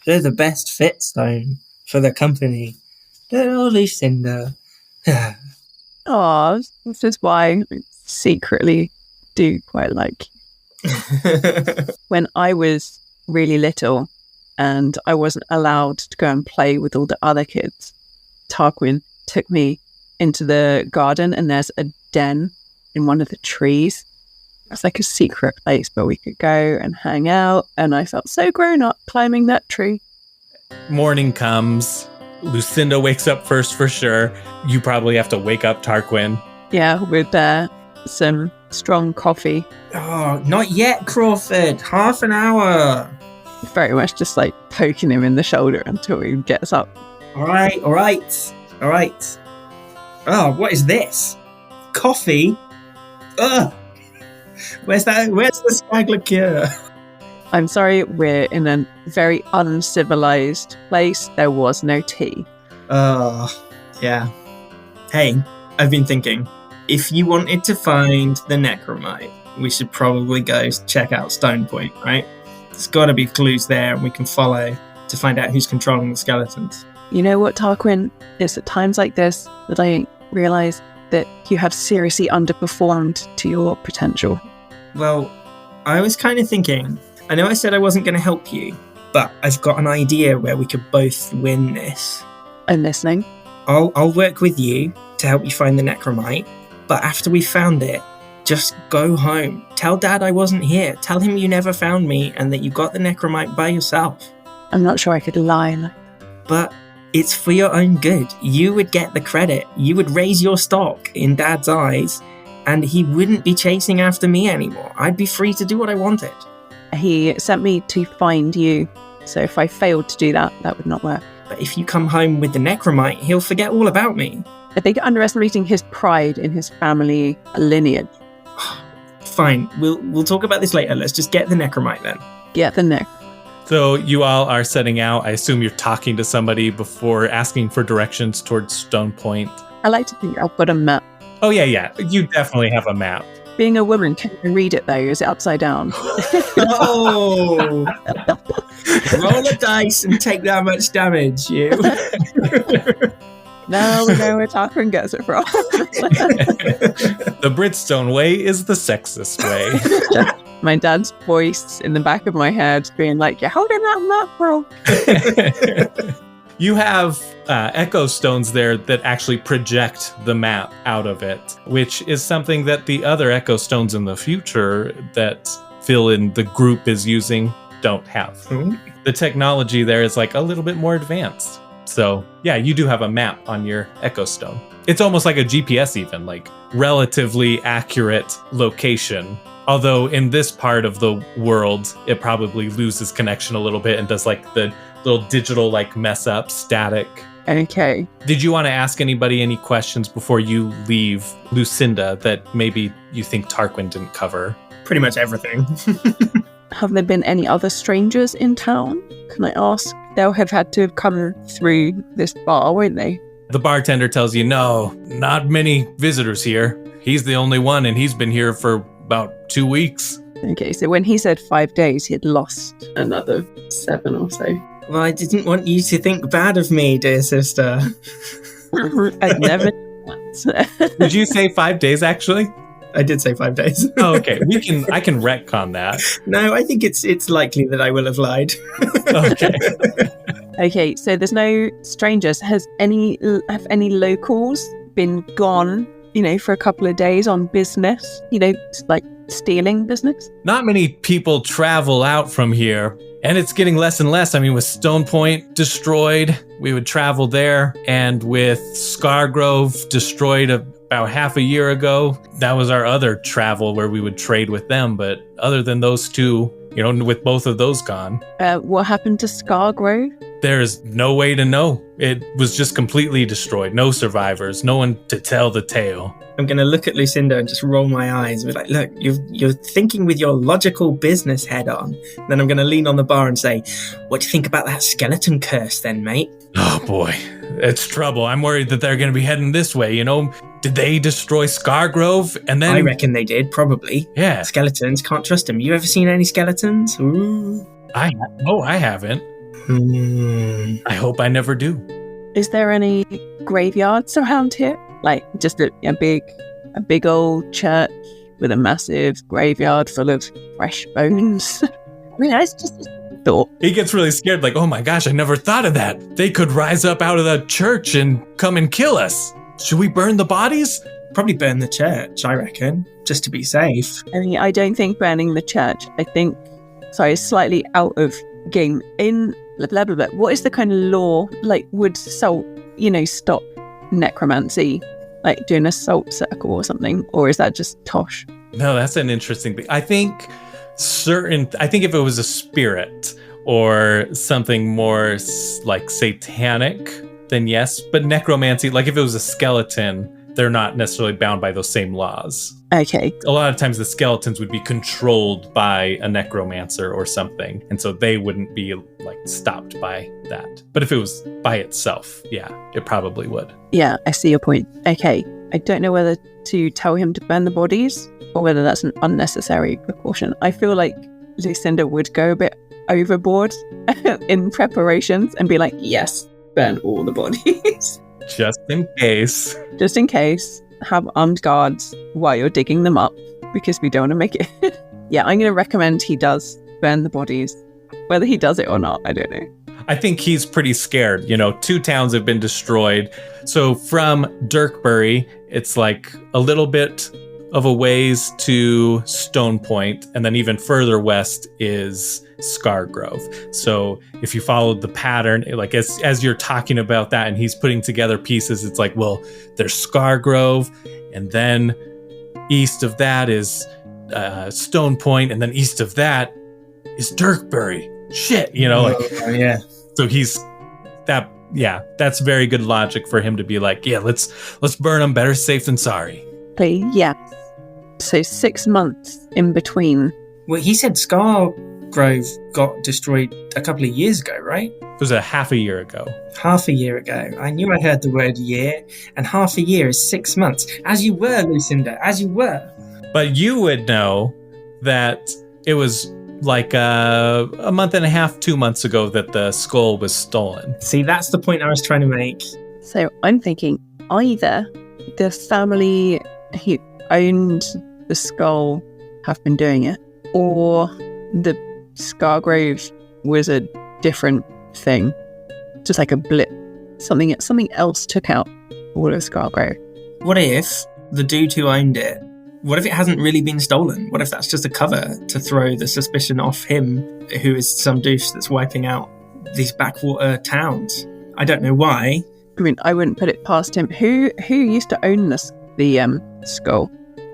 They're the best Fitstone for the company. Little Lucinda. Oh, this is why I secretly do quite like you. When I was really little and I wasn't allowed to go and play with all the other kids, Tarquin took me into the garden and there's a den in one of the trees. It's like a secret place where we could go and hang out, and I felt so grown up climbing that tree. Morning comes. Lucinda wakes up first for sure. You probably have to wake up Tarquin. Yeah, with some strong coffee. Oh, not yet, Crawford. Half an hour. Very much just like poking him in the shoulder until he gets up. All right. Oh, what is this? Coffee? Ugh. Where's the Skag liqueur? I'm sorry, we're in a very uncivilized place. There was no tea. Yeah. Hey, I've been thinking, if you wanted to find the Necromite, we should probably go check out Stone Point, right? There's got to be clues there and we can follow to find out who's controlling the skeletons. You know what, Tarquin? It's at times like this that I realise that you have seriously underperformed to your potential. Well, I was kind of thinking, I know I said I wasn't going to help you, but I've got an idea where we could both win this. I'm listening. I'll work with you to help you find the Necromite, but after we found it, just go home. Tell Dad I wasn't here. Tell him you never found me and that you got the Necromite by yourself. I'm not sure I could lie like that. But it's for your own good. You would get the credit. You would raise your stock in Dad's eyes, and he wouldn't be chasing after me anymore. I'd be free to do what I wanted. He sent me to find you, so if I failed to do that, that would not work. But if you come home with the Necromite, he'll forget all about me. I think you're underestimating his pride in his family lineage. Fine, we'll talk about this later. Let's just get the Necromite then. Get the neck. So you all are setting out. I assume you're talking to somebody before asking for directions towards Stone Point. I like to think I've got a map. Oh, yeah. You definitely have a map. Being a woman, can you read it though? Is it upside down? Oh! Roll a dice and take that much damage, you. Now we know where Tarquin gets it from. The Britstone way is the sexist way. My dad's voice in the back of my head being like, you're holding that map, bro. You have echo stones there that actually project the map out of it, which is something that the other echo stones in the future that Phil and the group is using don't have. Ooh. The technology there is like a little bit more advanced. So yeah, you do have a map on your echo stone. It's almost like a GPS even, like relatively accurate location. Although in this part of the world, it probably loses connection a little bit and does like the little digital like mess up static. Okay. Did you want to ask anybody any questions before you leave Lucinda that maybe you think Tarquin didn't cover? Pretty much everything. Have there been any other strangers in town? Can I ask? They'll have had to have come through this bar, won't they? The bartender tells you, no, not many visitors here. He's the only one, and he's been here for about 2 weeks. Okay, so when he said 5 days, he'd lost. Another 7 or so. Well, I didn't want you to think bad of me, dear sister. I'd never. Did you say 5 days, actually? I did say 5 days. Oh, okay. I can retcon that. No, I think it's likely that I will have lied. Okay. Okay, so there's no strangers. Have any locals been gone, for a couple of days on business? Like stealing business? Not many people travel out from here, and it's getting less and less. I mean, with Stone Point destroyed, we would travel there, and with Scargrove destroyed about half a year ago, that was our other travel where we would trade with them. But other than those two, with both of those gone. What happened to Scargrove? There's no way to know. It was just completely destroyed. No survivors. No one to tell the tale. I'm going to look at Lucinda and just roll my eyes and be like, look, you're thinking with your logical business head on. Then I'm going to lean on the bar and say, what do you think about that skeleton curse then, mate? Oh boy, it's trouble. I'm worried that they're going to be heading this way, Did they destroy Scargrove? And then I reckon they did, probably. Yeah. Skeletons, can't trust them. You ever seen any skeletons? Ooh. I haven't. I hope I never do. Is there any graveyards around here? Like just a big old church with a massive graveyard full of fresh bones? I mean, that's just a thought. He gets really scared, like, oh my gosh, I never thought of that. They could rise up out of the church and come and kill us. Should we burn the bodies? Probably burn the church, I reckon, just to be safe. I mean, I don't think burning the church. I think, slightly out of game. In blah, blah, blah, blah. What is the kind of law? Like, would salt, stop necromancy? Like doing a salt circle or something? Or is that just tosh? No, that's an interesting thing. I think if it was a spirit or something more like satanic, then yes. But necromancy, like if it was a skeleton, they're not necessarily bound by those same laws. Okay. A lot of times the skeletons would be controlled by a necromancer or something, and so they wouldn't be like stopped by that. But if it was by itself, yeah, it probably would. Yeah, I see your point. Okay. I don't know whether to tell him to burn the bodies or whether that's an unnecessary precaution. I feel like Lucinda would go a bit overboard in preparations and be like, Yes, burn all the bodies. Just in case. Just in case, have armed guards while you're digging them up, because we don't want to make it. Yeah, I'm going to recommend he does burn the bodies. Whether he does it or not, I don't know. I think he's pretty scared. 2 towns have been destroyed. So from Dirkbury, it's like a little bit of a ways to Stone Point, and then even further west is Scargrove. So if you followed the pattern, like as you're talking about that and he's putting together pieces, it's like, well, there's Scargrove, and then east of that is Stone Point, and then east of that is Dirkbury. Shit, Oh, yeah. So that's very good logic for him to be like, yeah, let's burn them. Better safe than sorry. Okay, yeah. So 6 months in between. Well, he said Scargrove got destroyed a couple of years ago, right? It was a half a year ago. Half a year ago. I knew I heard the word year, and half a year is 6 months. As you were, Lucinda, as you were. But you would know that it was like a month and a half, 2 months ago that the skull was stolen. See, that's the point I was trying to make. So I'm thinking either the family who owned the skull have been doing it, or the Scargrove was a different thing, just like a blip something else took out all of Scarborough. What if the dude who owned it, what if it hasn't really been stolen? What if that's just a cover to throw the suspicion off him, who is some douche that's wiping out these backwater towns? I don't know why. I mean, I wouldn't put it past him. Who used to own the skull?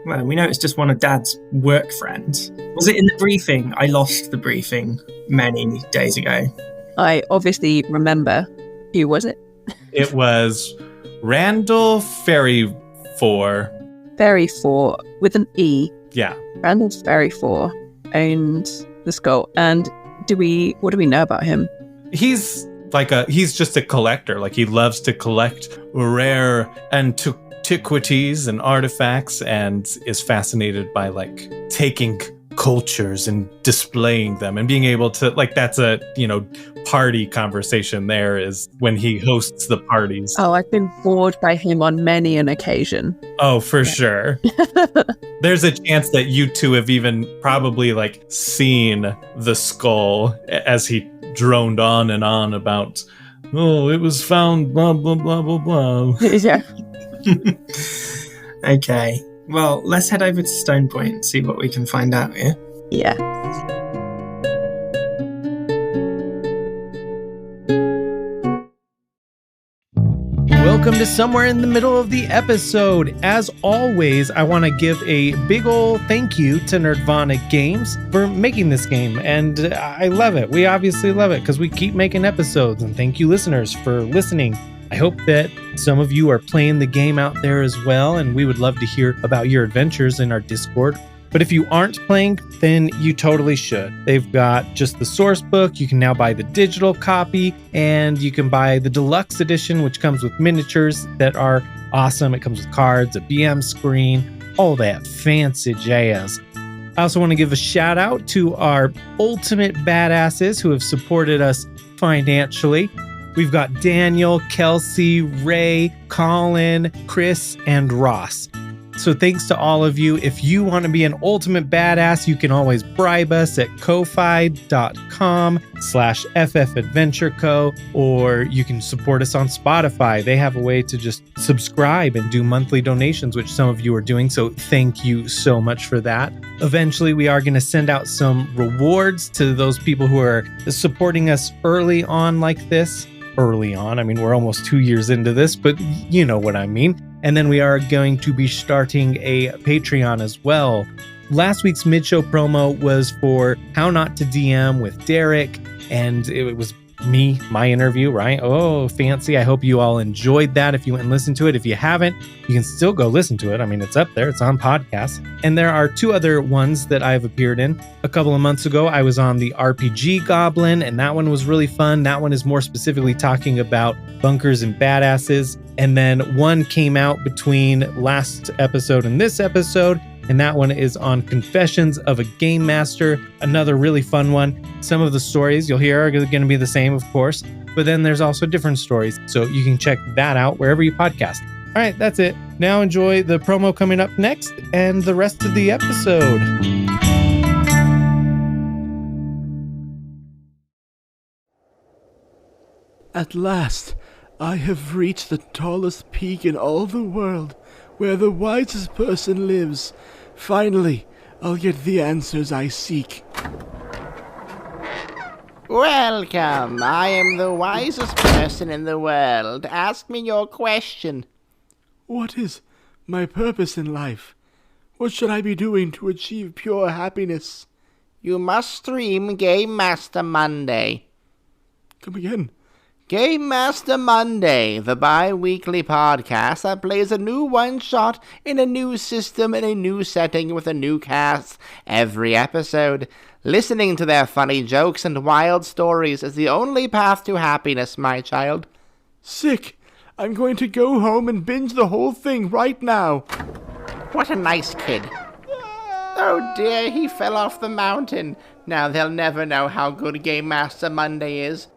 Well, we know it's just one of Dad's work friends. Was it in the briefing? I lost the briefing many days ago. I obviously remember. Who was it? It was Randall Ferryfor. Ferryfor with an E. Yeah. Randall Ferryfor owned the skull. And what do we know about him? He's just a collector. Like, he loves to collect rare antiquities and artifacts, and is fascinated by like taking cultures and displaying them and being able to, like, that's a party conversation. There is when he hosts the parties. Oh, I've been bored by him on many an occasion. Oh, for sure. There's a chance that you two have even probably like seen the skull as he droned on and on about, oh, it was found blah blah blah blah blah. Yeah. Okay, well, let's head over to Stone Point and see what we can find out here. Yeah. Welcome to Somewhere in the Middle of the Episode. As always, I want to give a big ol' thank you to Nerdvana Games for making this game, and I love it. We obviously love it because we keep making episodes, and thank you listeners for listening. I hope that some of you are playing the game out there as well, and we would love to hear about your adventures in our Discord. But if you aren't playing, then you totally should. They've got just the source book. You can now buy the digital copy, and you can buy the deluxe edition, which comes with miniatures that are awesome. It comes with cards, a BM screen, all that fancy jazz. I also want to give a shout out to our ultimate badasses who have supported us financially. We've got Daniel, Kelsey, Ray, Colin, Chris, and Ross. So thanks to all of you. If you want to be an ultimate badass, you can always bribe us at ko-fi.com/FFAdventureCo, or you can support us on Spotify. They have a way to just subscribe and do monthly donations, which some of you are doing. So thank you so much for that. Eventually, we are going to send out some rewards to those people who are supporting us early on like this. Early on, I mean, we're almost 2 years into this, but you know what I mean. And then we are going to be starting a Patreon as well. Last week's mid-show promo was for How Not to DM with Derek, and it was me, my interview, right? Oh, fancy. I hope you all enjoyed that. If you went and listened to it, if you haven't, you can still go listen to it. I mean, it's up there. It's on podcast. And there are 2 other ones that I've appeared in. A couple of months ago, I was on the RPG Goblin, and that one was really fun. That one is more specifically talking about bunkers and badasses. And then one came out between last episode and this episode, and that one is on Confessions of a Game Master, another really fun one. Some of the stories you'll hear are going to be the same, of course, but then there's also different stories, so you can check that out wherever you podcast. All right, that's it. Now enjoy the promo coming up next and the rest of the episode. At last, I have reached the tallest peak in all the world, where the wisest person lives. Finally, I'll get the answers I seek. Welcome. I am the wisest person in the world. Ask me your question. What is my purpose in life? What should I be doing to achieve pure happiness? You must stream Game Master Monday. Come again. Game Master Monday, the bi-weekly podcast that plays a new one-shot in a new system in a new setting with a new cast every episode. Listening to their funny jokes and wild stories is the only path to happiness, my child. Sick! I'm going to go home and binge the whole thing right now. What a nice kid. Oh dear, he fell off the mountain. Now they'll never know how good Game Master Monday is.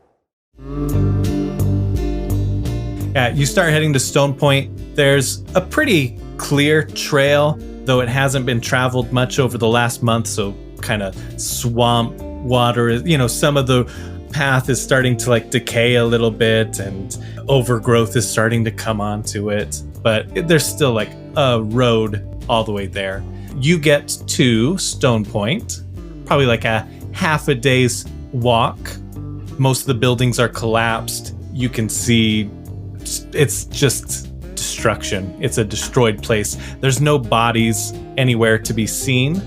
Yeah, you start heading to Stone Point. There's a pretty clear trail, though it hasn't been traveled much over the last month, so kind of swamp water. You know, some of the path is starting to like decay a little bit and overgrowth is starting to come onto it, but there's still like a road all the way there. You get to Stone Point, probably like a half a day's walk. Most of the buildings are collapsed. You can see it's just destruction. It's a destroyed place. There's no bodies anywhere to be seen.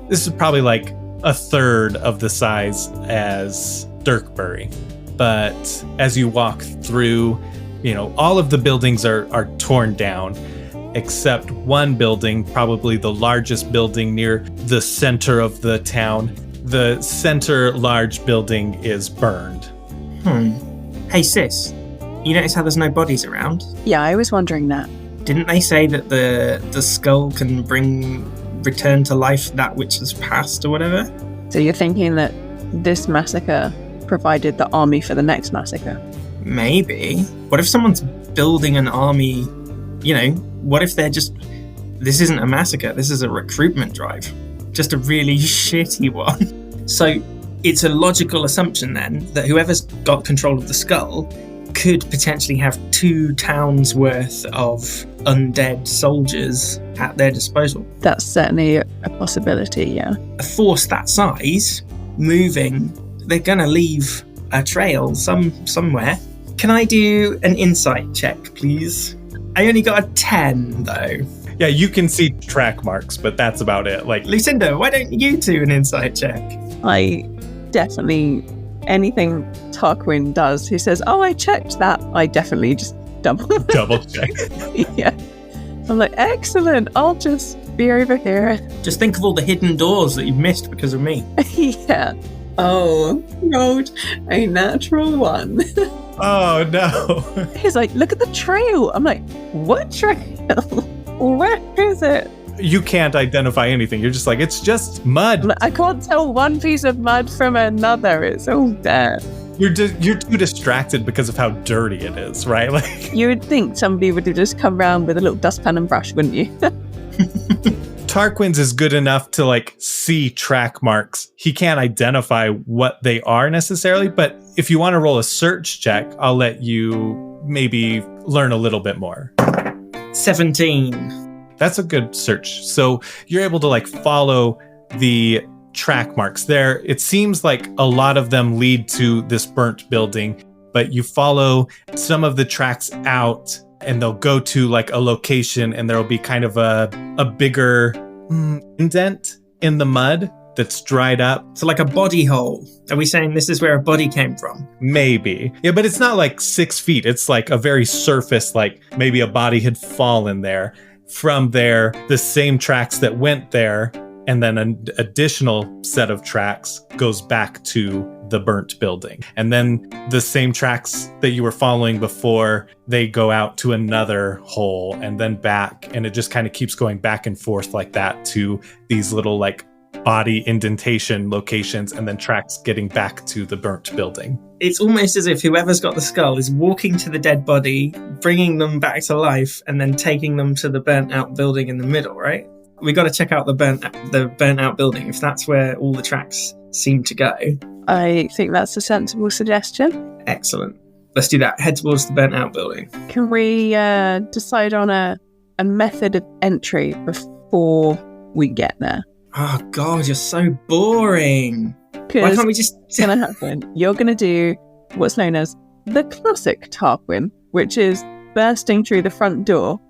This is probably like a third of the size as Dirkbury. But as you walk through, all of the buildings are torn down, except one building, probably the largest building near the center of the town. The center large building is burned. Hey, sis, you notice how there's no bodies around? Yeah, I was wondering that. Didn't they say that the skull can return to life that which has passed or whatever? So you're thinking that this massacre provided the army for the next massacre? Maybe. What if someone's building an army, what if they're just... This isn't a massacre, this is a recruitment drive. Just a really shitty one. So it's a logical assumption then that whoever's got control of the skull could potentially have 2 towns worth of undead soldiers at their disposal. That's certainly a possibility, yeah. A force that size, moving, they're going to leave a trail somewhere. Can I do an insight check, please? I only got a 10, though. Yeah, you can see track marks, but that's about it. Like, Lucinda, why don't you do an insight check? I definitely... Anything Tarquin does, he says, "Oh, I checked that." I definitely just double check. Yeah. I'm like, excellent. I'll just be over here. Just think of all the hidden doors that you've missed because of me. Yeah. Oh, rolled a natural 1. Oh, no. He's like, "Look at the trail." I'm like, "What trail? Where is it?" You can't identify anything. You're just like, it's just mud. I can't tell one piece of mud from another. It's all there. You're too distracted because of how dirty it is, right? Like, you would think somebody would have just come around with a little dustpan and brush, wouldn't you? Tarquin's is good enough to like see track marks. He can't identify what they are necessarily, but if you want to roll a search check, I'll let you maybe learn a little bit more. 17. That's a good search. So you're able to like follow the track marks there. It seems like a lot of them lead to this burnt building, but you follow some of the tracks out and they'll go to like a location and there'll be kind of a bigger indent in the mud that's dried up. So like a body hole. Are we saying this is where a body came from? Maybe. Yeah, but it's not like 6 feet. It's like a very surface, like maybe a body had fallen there. From there, the same tracks that went there, and then an additional set of tracks goes back to the burnt building. And then the same tracks that you were following before, they go out to another hole and then back. And it just kind of keeps going back and forth like that to these little like body indentation locations and then tracks getting back to the burnt building. It's almost as if whoever's got the skull is walking to the dead body, bringing them back to life, and then taking them to the burnt out building in the middle, right? We got to check out the burnt out building if that's where all the tracks seem to go. I think that's a sensible suggestion. Excellent. Let's do that. Head towards the burnt out building. Can we decide on a method of entry before we get there? Oh God, you're so boring. Why can't we just... What's going to happen? You're going to do what's known as the classic Tarquin, which is bursting through the front door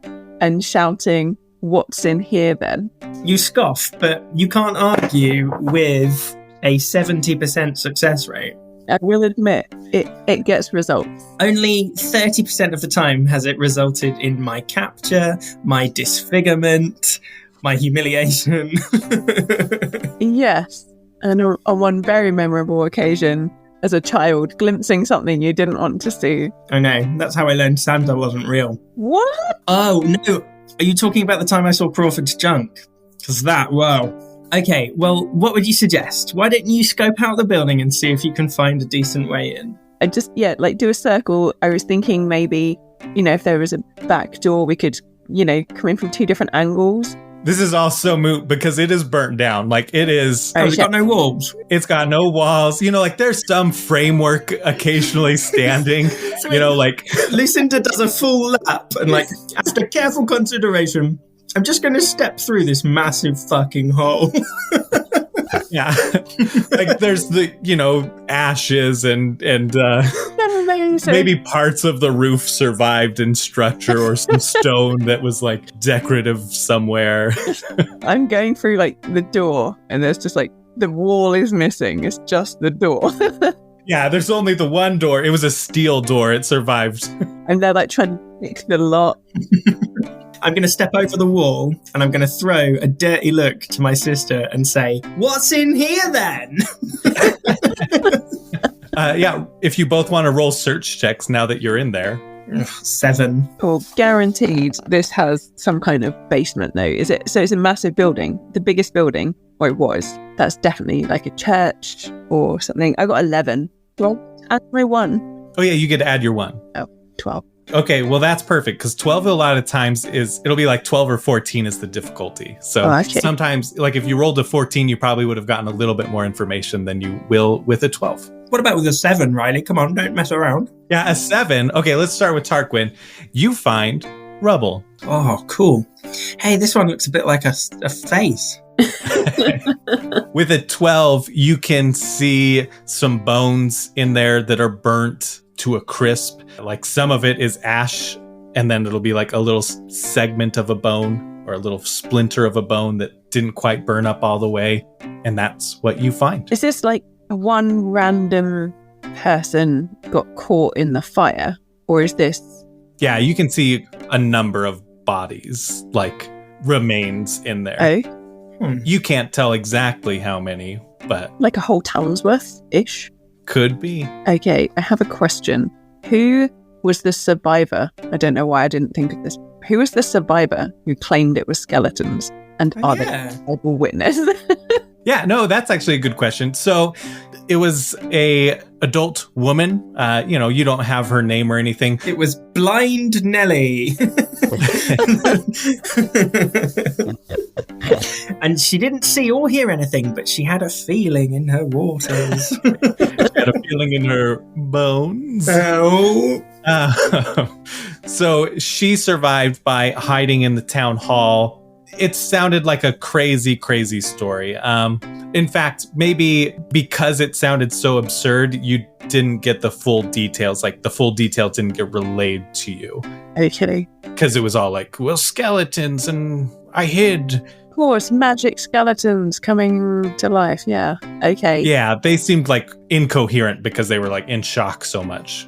and shouting, "What's in here then?" You scoff, but you can't argue with a 70% success rate. I will admit, it gets results. Only 30% of the time has it resulted in my capture, my disfigurement, my humiliation. Yes. And on one very memorable occasion, as a child, glimpsing something you didn't want to see. Oh no, that's how I learned Santa wasn't real. What? Oh no, are you talking about the time I saw Crawford's junk? Because wow. Okay, well, what would you suggest? Why don't you scope out the building and see if you can find a decent way in? I just, do a circle. I was thinking maybe, if there was a back door, we could, come in from 2 different angles. This is all so moot because it is burnt down. Like it is. Oh, it's got no walls. It's got no walls. You know, like there's some framework occasionally standing. You know, like Lucinda does a full lap and like after careful consideration, I'm just going to step through this massive fucking hole. yeah, like there's the ashes and maybe parts of the roof survived in structure or some stone that was like decorative somewhere. I'm going through like the door and there's just like the wall is missing. It's just the door. Yeah, there's only the one door. It was a steel door. It survived. And they're like trying to fix the lock. I'm going to step over the wall and I'm going to throw a dirty look to my sister and say, "What's in here then?" Yeah, if you both want to roll search checks now that you're in there. 7. Or guaranteed this has some kind of basement though. Is it? So it's a massive building, the biggest building, or it was. That's definitely like a church or something. I got 11. Well, add my 1. Oh yeah, you get to add your 1. Oh, 12. Okay, well that's perfect because 12 a lot of times it'll be like 12 or 14 is the difficulty. So sometimes, like if you rolled a 14, you probably would have gotten a little bit more information than you will with a 12. What about with a 7, Riley? Come on, don't mess around. Yeah, a 7. Okay, let's start with Tarquin. You find rubble. Oh, cool. Hey, this one looks a bit like a face. With a 12, you can see some bones in there that are burnt to a crisp. Like some of it is ash, and then it'll be like a little segment of a bone or a little splinter of a bone that didn't quite burn up all the way. And that's what you find. Is this like one random person got caught in the fire? Or is this... Yeah, you can see a number of bodies, like remains in there. Oh. You can't tell exactly how many, but... Like a whole town's worth-ish? Could be. Okay, I have a question. Who was the survivor? I don't know why I didn't think of this. Who was the survivor who claimed it was skeletons? And are they a credible witness? Yeah, no, that's actually a good question. So it was a adult woman. You don't have her name or anything. It was Blind Nelly. And she didn't see or hear anything, but she had a feeling in her waters. She had a feeling in her bones. Oh. So she survived by hiding in the town hall. It sounded like a crazy, crazy story. In fact, maybe because it sounded so absurd, you didn't get the full details. Like the full details didn't get relayed to you. Okay. Because it was all like, well, skeletons and I hid. Of course, magic skeletons coming to life. Yeah. Okay. Yeah, they seemed like incoherent because they were like in shock so much.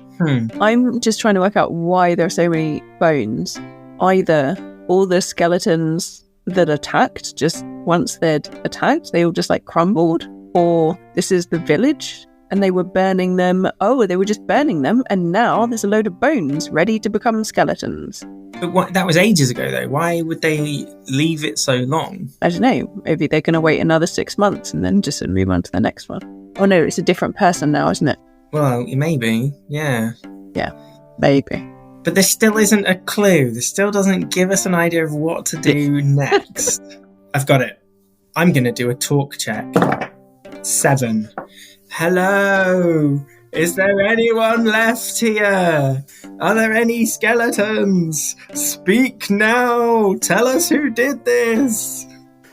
I'm just trying to work out why there are so many bones. Either all the skeletons that attacked, just once they'd attacked, they all just like crumbled, or this is the village and they were burning them. Oh, they were just burning them, and now there's a load of bones ready to become skeletons. But that was ages ago, though. Why would they leave it so long? I don't know. Maybe they're going to wait another 6 months and then just move on to the next one. Oh no, it's a different person now, isn't it? Well, maybe. Yeah. Yeah, maybe. But there still isn't a clue. This still doesn't give us an idea of what to do next. I've got it. I'm going to do a talk check. 7. Hello. Is there anyone left here? Are there any skeletons? Speak now. Tell us who did this.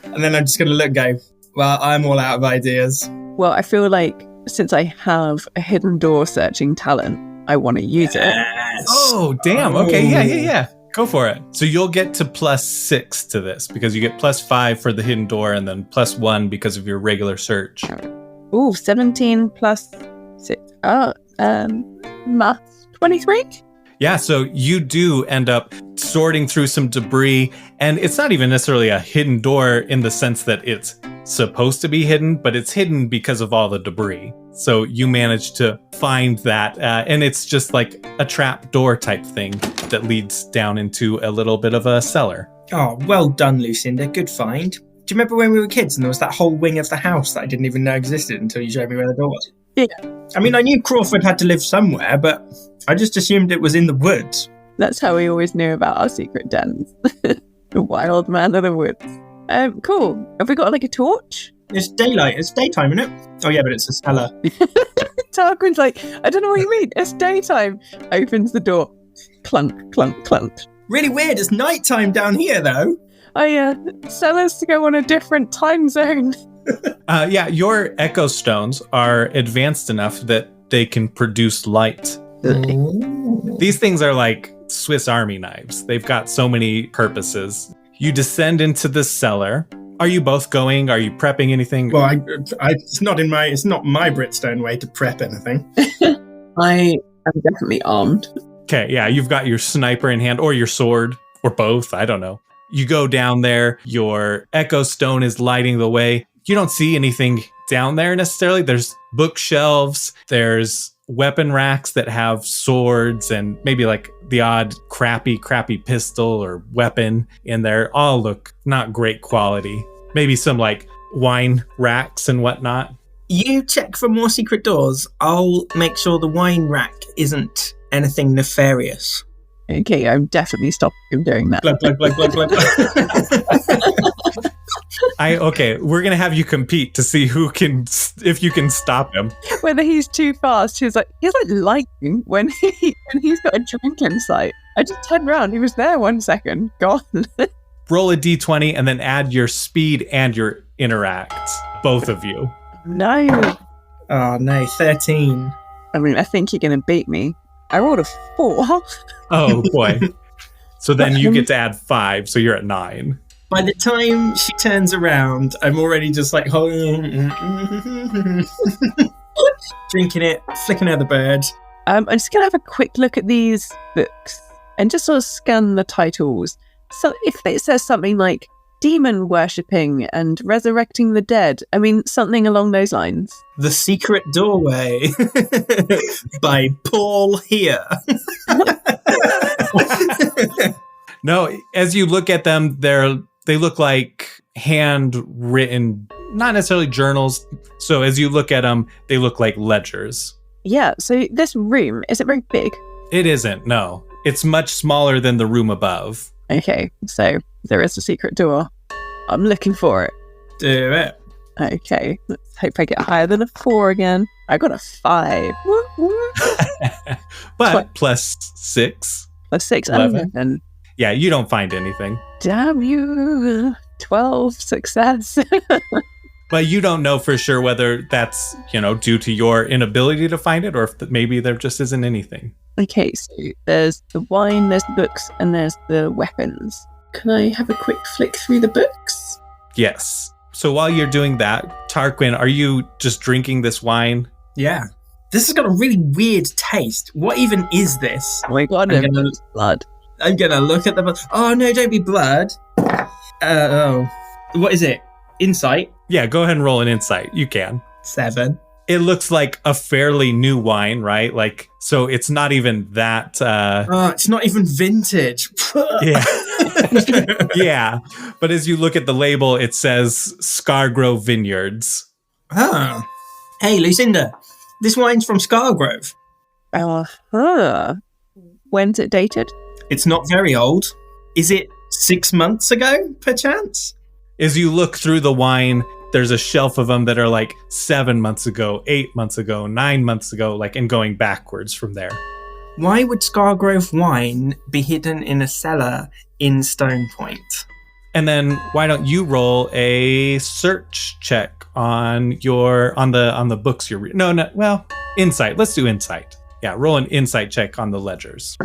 And then I'm just going to look and go, well, I'm all out of ideas. Well, I feel like since I have a hidden door searching talent, I want to use it. Oh, damn. Okay, yeah. Go for it. So you'll get to +6 to this because you get +5 for the hidden door and then +1 because of your regular search. Ooh, 17 plus 6. Maths, 23? Yeah, so you do end up sorting through some debris, and it's not even necessarily a hidden door in the sense that it's supposed to be hidden, but it's hidden because of all the debris. So you manage to find that, and it's just like a trap door type thing that leads down into a little bit of a cellar. Oh, well done, Lucinda. Good find. Do you remember when we were kids and there was that whole wing of the house that I didn't even know existed until you showed me where the door was? Yeah. I mean, I knew Crawford had to live somewhere, but I just assumed it was in the woods. That's how we always knew about our secret dens. The wild man of the woods. Cool. Have we got like a torch? It's daylight. It's daytime, isn't it? Oh, yeah, but it's a cellar. Tarquin's like, I don't know what you mean. It's daytime. Opens the door. Clunk, clunk, clunk. Really weird. It's nighttime down here, though. Oh yeah, cellars to go on a different time zone. Yeah, your echo stones are advanced enough that they can produce light. These things are like Swiss Army knives. They've got so many purposes. You descend into the cellar. Are you both going? Are you prepping anything? Well, it's not my Britstone way to prep anything. I am definitely armed. Okay, yeah, you've got your sniper in hand or your sword or both. I don't know. You go down there. Your echo stone is lighting the way. You don't see anything down there necessarily. There's bookshelves. There's weapon racks that have swords and maybe like the odd crappy pistol or weapon in there. All look not great quality. Maybe some like wine racks and whatnot. You check for more secret doors. I'll make sure the wine rack isn't anything nefarious. Okay, I'm definitely stopping him doing that. Glug, glug, glug, glug, glug. Okay, we're gonna have you compete to see if you can stop him. Whether he's too fast, he's like lightning when he's got a drink in sight. I just turned around, he was there 1 second, gone. Roll a d20 and then add your speed and your interact, both of you. No. Oh no, 13. I mean, I think you're gonna beat me. I rolled a 4. Oh boy. So then you get to add 5, so you're at 9. By the time she turns around, I'm already just like drinking it, flicking out the bird. I'm just gonna have a quick look at these books and just sort of scan the titles. So if it says something like demon worshipping and resurrecting the dead, I mean something along those lines. The Secret Doorway by Paul here. No, as you look at them, they look like handwritten, not necessarily journals. So as you look at them, they look like ledgers. Yeah, so this room, is it very big? It isn't, no. It's much smaller than the room above. Okay, so there is a secret door. I'm looking for it. Do it. Okay, let's hope I get higher than a 4 again. I got a 5. Woo, woo. But plus 6. Plus 6, 11. 11. Yeah, you don't find anything. Damn you. 12 success. But you don't know for sure whether that's, due to your inability to find it or if maybe there just isn't anything. Okay, so there's the wine, there's the books, and there's the weapons. Can I have a quick flick through the books? Yes. So while you're doing that, Tarquin, are you just drinking this wine? Yeah. This has got a really weird taste. What even is this? Oh my god, it's blood. I'm gonna look at the... Oh no, don't be blood. What is it? Insight? Yeah, go ahead and roll an insight. You can. 7. It looks like a fairly new wine, right? Like, so it's not even that... it's not even vintage. Yeah. Yeah. But as you look at the label, it says Scargrove Vineyards. Oh. Hey, Lucinda. This wine's from Scargrove. When's it dated? It's not very old. Is it 6 months ago, perchance? As you look through the wine, there's a shelf of them that are like 7 months ago, 8 months ago, 9 months ago, and going backwards from there. Why would Scargrove wine be hidden in a cellar in Stone Point? And then why don't you roll a search check on the books you're reading? No, well, insight. Let's do insight. Yeah, roll an insight check on the ledgers.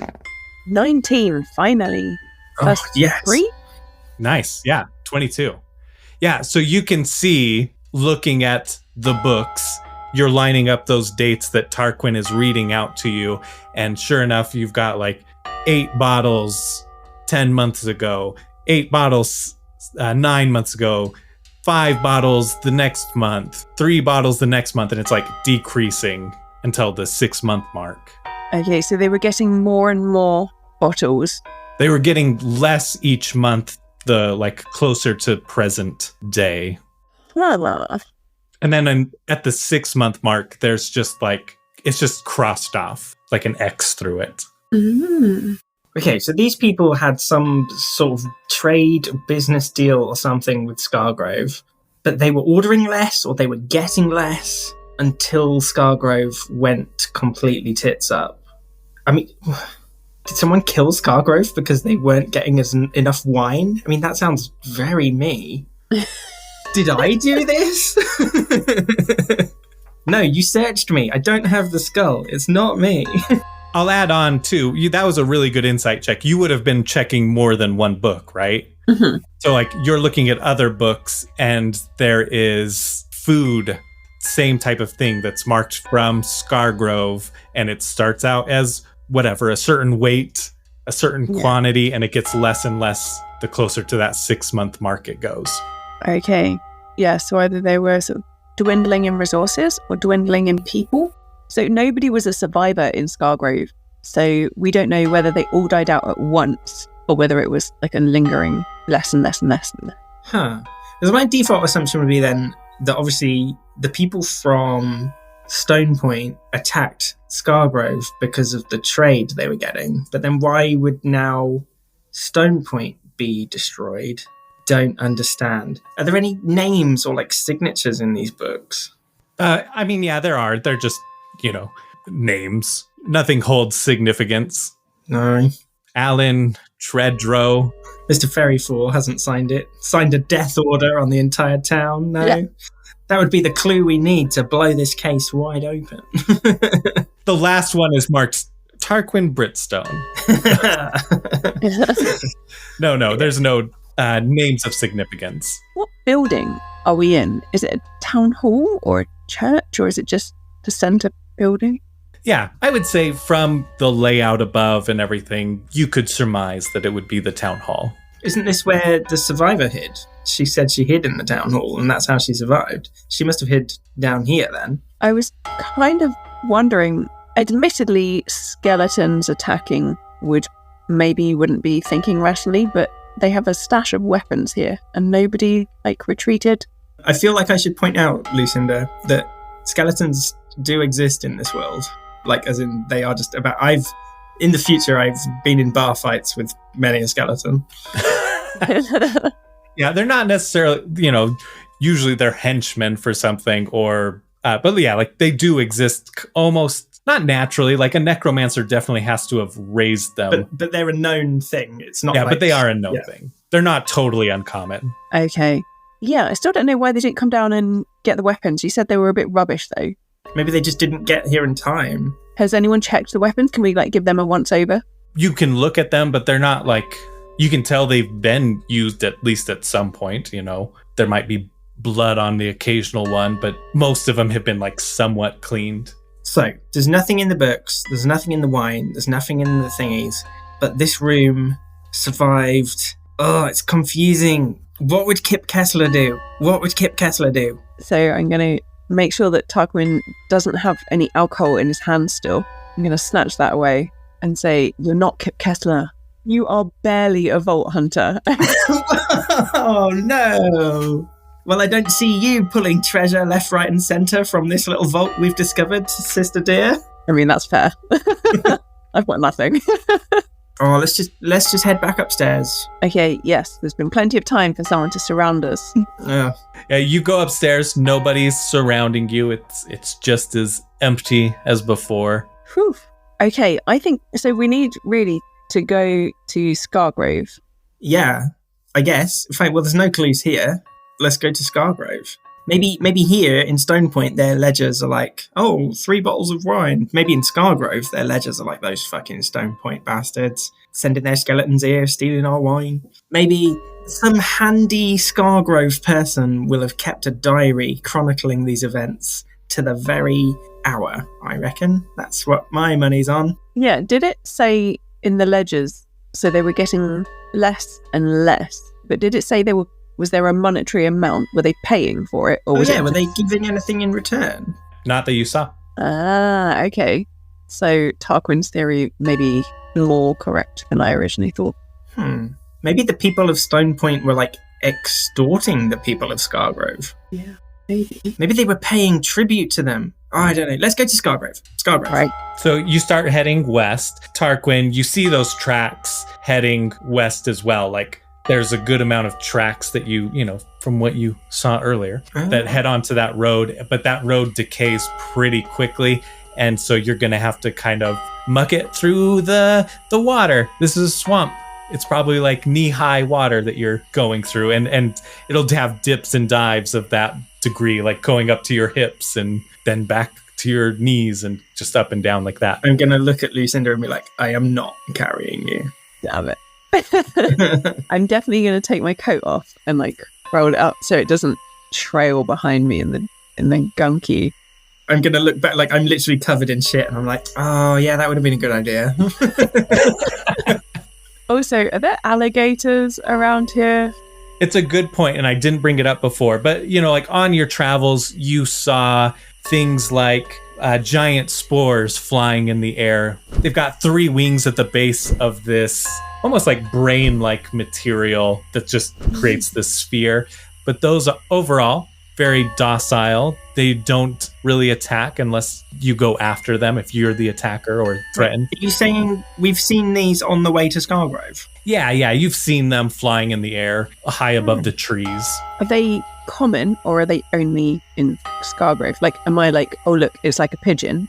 19, finally. Plus yes. 3? Nice. Yeah, 22. Yeah, so you can see, looking at the books, you're lining up those dates that Tarquin is reading out to you. And sure enough, you've got like 8 bottles 10 months ago, 8 bottles 9 months ago, 5 bottles the next month, 3 bottles the next month, and it's like decreasing until the 6-month mark. Okay, so they were getting more and more bottles. They were getting less each month, closer to present day. And then at the 6-month mark, there's just it's just crossed off, like an X through it. Mm. Okay, so these people had some sort of trade business deal or something with Scargrove, but they were ordering less or they were getting less until Scargrove went completely tits up. I mean, did someone kill Scargrove because they weren't getting enough wine? I mean, that sounds very me. Did I do this? No, you searched me. I don't have the skull. It's not me. I'll add on too. That was a really good insight check. You would have been checking more than one book, right? Mm-hmm. So like you're looking at other books and there is food, same type of thing that's marked from Scargrove, and it starts out as whatever, a certain weight, a certain quantity, and it gets less and less the closer to that 6-month mark it goes. Okay. Yeah, so either they were sort of dwindling in resources or dwindling in people. So nobody was a survivor in Scargrove. So we don't know whether they all died out at once or whether it was like a lingering less and less and less. Huh. Because my default assumption would be then that obviously the people from Stone Point attacked Scargrove because of the trade they were getting. But then why would now Stone Point be destroyed? Don't understand. Are there any names or like signatures in these books? I mean, yeah, there are. They're just, names. Nothing holds significance. No. Alan Treadrow. Mr. Ferryfall hasn't signed it. Signed a death order on the entire town. No. Yeah. That would be the clue we need to blow this case wide open. The last one is marked Tarquin Britstone. No, there's no names of significance. What building are we in? Is it a town hall or a church, or is it just the center building? Yeah, I would say from the layout above and everything, you could surmise that it would be the town hall. Isn't this where the survivor hid? She said she hid in the town hall, and that's how she survived. She must have hid down here then. I was kind of wondering, admittedly, skeletons attacking wouldn't be thinking rationally, but they have a stash of weapons here, and nobody, retreated. I feel like I should point out, Lucinda, that skeletons do exist in this world. As in, they are just about... In the future, I've been in bar fights with many a skeleton. Yeah, they're not necessarily, usually they're henchmen for something or... but yeah, they do exist almost, not naturally. A necromancer definitely has to have raised them. But they're a known thing. It's not but they are a known thing. They're not totally uncommon. Okay. Yeah, I still don't know why they didn't come down and get the weapons. You said they were a bit rubbish, though. Maybe they just didn't get here in time. Has anyone checked the weapons? Can we, give them a once-over? You can look at them, but they're not, you can tell they've been used at least at some point, There might be blood on the occasional one, but most of them have been, somewhat cleaned. So, there's nothing in the books, there's nothing in the wine, there's nothing in the thingies, but this room survived. Oh, it's confusing. What would Kip Kessler do? So I'm going to make sure that Tarquin doesn't have any alcohol in his hand still. I'm going to snatch that away and say, "You're not Kip Kessler. You are barely a vault hunter." Oh, no. Well, I don't see you pulling treasure left, right, and centre from this little vault we've discovered, sister dear. I mean, that's fair. I've got nothing. Oh, let's just head back upstairs. Okay, yes, there's been plenty of time for someone to surround us. Yeah, you go upstairs, nobody's surrounding you. It's just as empty as before. Whew. Okay, I think so. We need really to go to Scargrove. Yeah, I guess. In fact, well, there's no clues here. Let's go to Scargrove. Maybe here in Stone Point, their ledgers are 3 bottles of wine. Maybe in Scargrove, their ledgers are those fucking Stone Point bastards, sending their skeletons here, stealing our wine. Maybe some handy Scargrove person will have kept a diary chronicling these events to the very hour, I reckon. That's what my money's on. Yeah, did it say in the ledgers, so they were getting less and less, but did it say was there a monetary amount? Were they paying for it? Or were they giving anything in return? Not that you saw. Ah, okay. So Tarquin's theory may be more correct than I originally thought. Maybe the people of Stone Point were extorting the people of Scargrove. Yeah, maybe. Maybe they were paying tribute to them. I don't know. Let's go to Scargrove. Scargrove. Right. So you start heading west. Tarquin, you see those tracks heading west as well. Like there's a good amount of tracks that you know, from what you saw earlier, that head onto that road. But that road decays pretty quickly. And so you're going to have to kind of muck it through the water. This is a swamp. It's probably like knee-high water that you're going through. And it'll have dips and dives of that degree, like going up to your hips and then back to your knees and just up and down like that. I'm going to look at Lucinda and be like, I am not carrying you. Damn it. I'm definitely going to take my coat off and like roll it up so it doesn't trail behind me in the gunky. I'm going to look back, like I'm literally covered in shit, and I'm like, oh yeah, that would have been a good idea. Also, are there alligators around here? It's a good point, and I didn't bring it up before, but you know, like on your travels, you saw things like giant spores flying in the air. They've got 3 wings at the base of this almost like brain-like material that just creates this sphere. But those are overall very docile. They don't really attack unless you go after them if you're the attacker or threatened. Are you saying we've seen these on the way to Scargrove? Yeah, you've seen them flying in the air high above the trees. Are they common or are they only in Scargrove? Like, am I like, oh look, it's like a pigeon?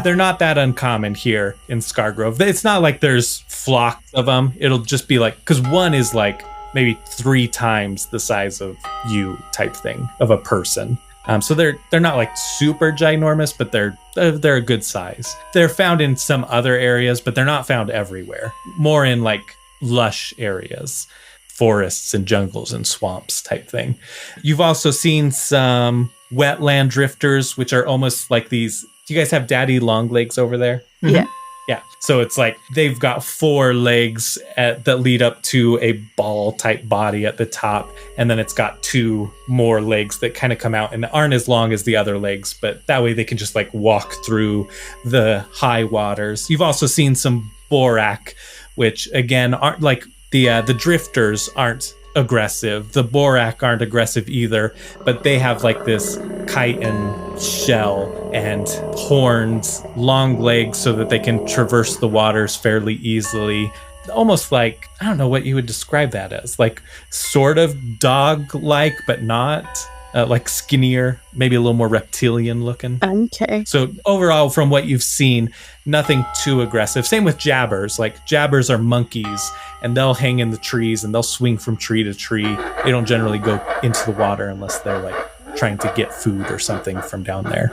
They're not that uncommon here in Scargrove. It's not like there's flocks of them. It'll just be like, because one is like maybe 3 times the size of you type thing of a person. So they're not like super ginormous, but they're a good size. They're found in some other areas, but they're not found everywhere. More in like lush areas, forests and jungles and swamps type thing. You've also seen some wetland drifters, which are almost like these. Do you guys have daddy long legs over there? Yeah. Yeah. So it's like they've got 4 legs that lead up to a ball type body at the top. And then it's got 2 more legs that kind of come out and aren't as long as the other legs. But that way they can just like walk through the high waters. You've also seen some borak, which again aren't like the drifters aren't aggressive. The borak aren't aggressive either, but they have like this chitin shell and horns, long legs so that they can traverse the waters fairly easily. Almost like, I don't know what you would describe that as, like sort of dog-like, but not. Like skinnier, maybe a little more reptilian looking. Okay. So overall, from what you've seen, nothing too aggressive. Same with jabbers. Like jabbers are monkeys, and they'll hang in the trees and they'll swing from tree to tree. They don't generally go into the water unless they're like trying to get food or something from down there.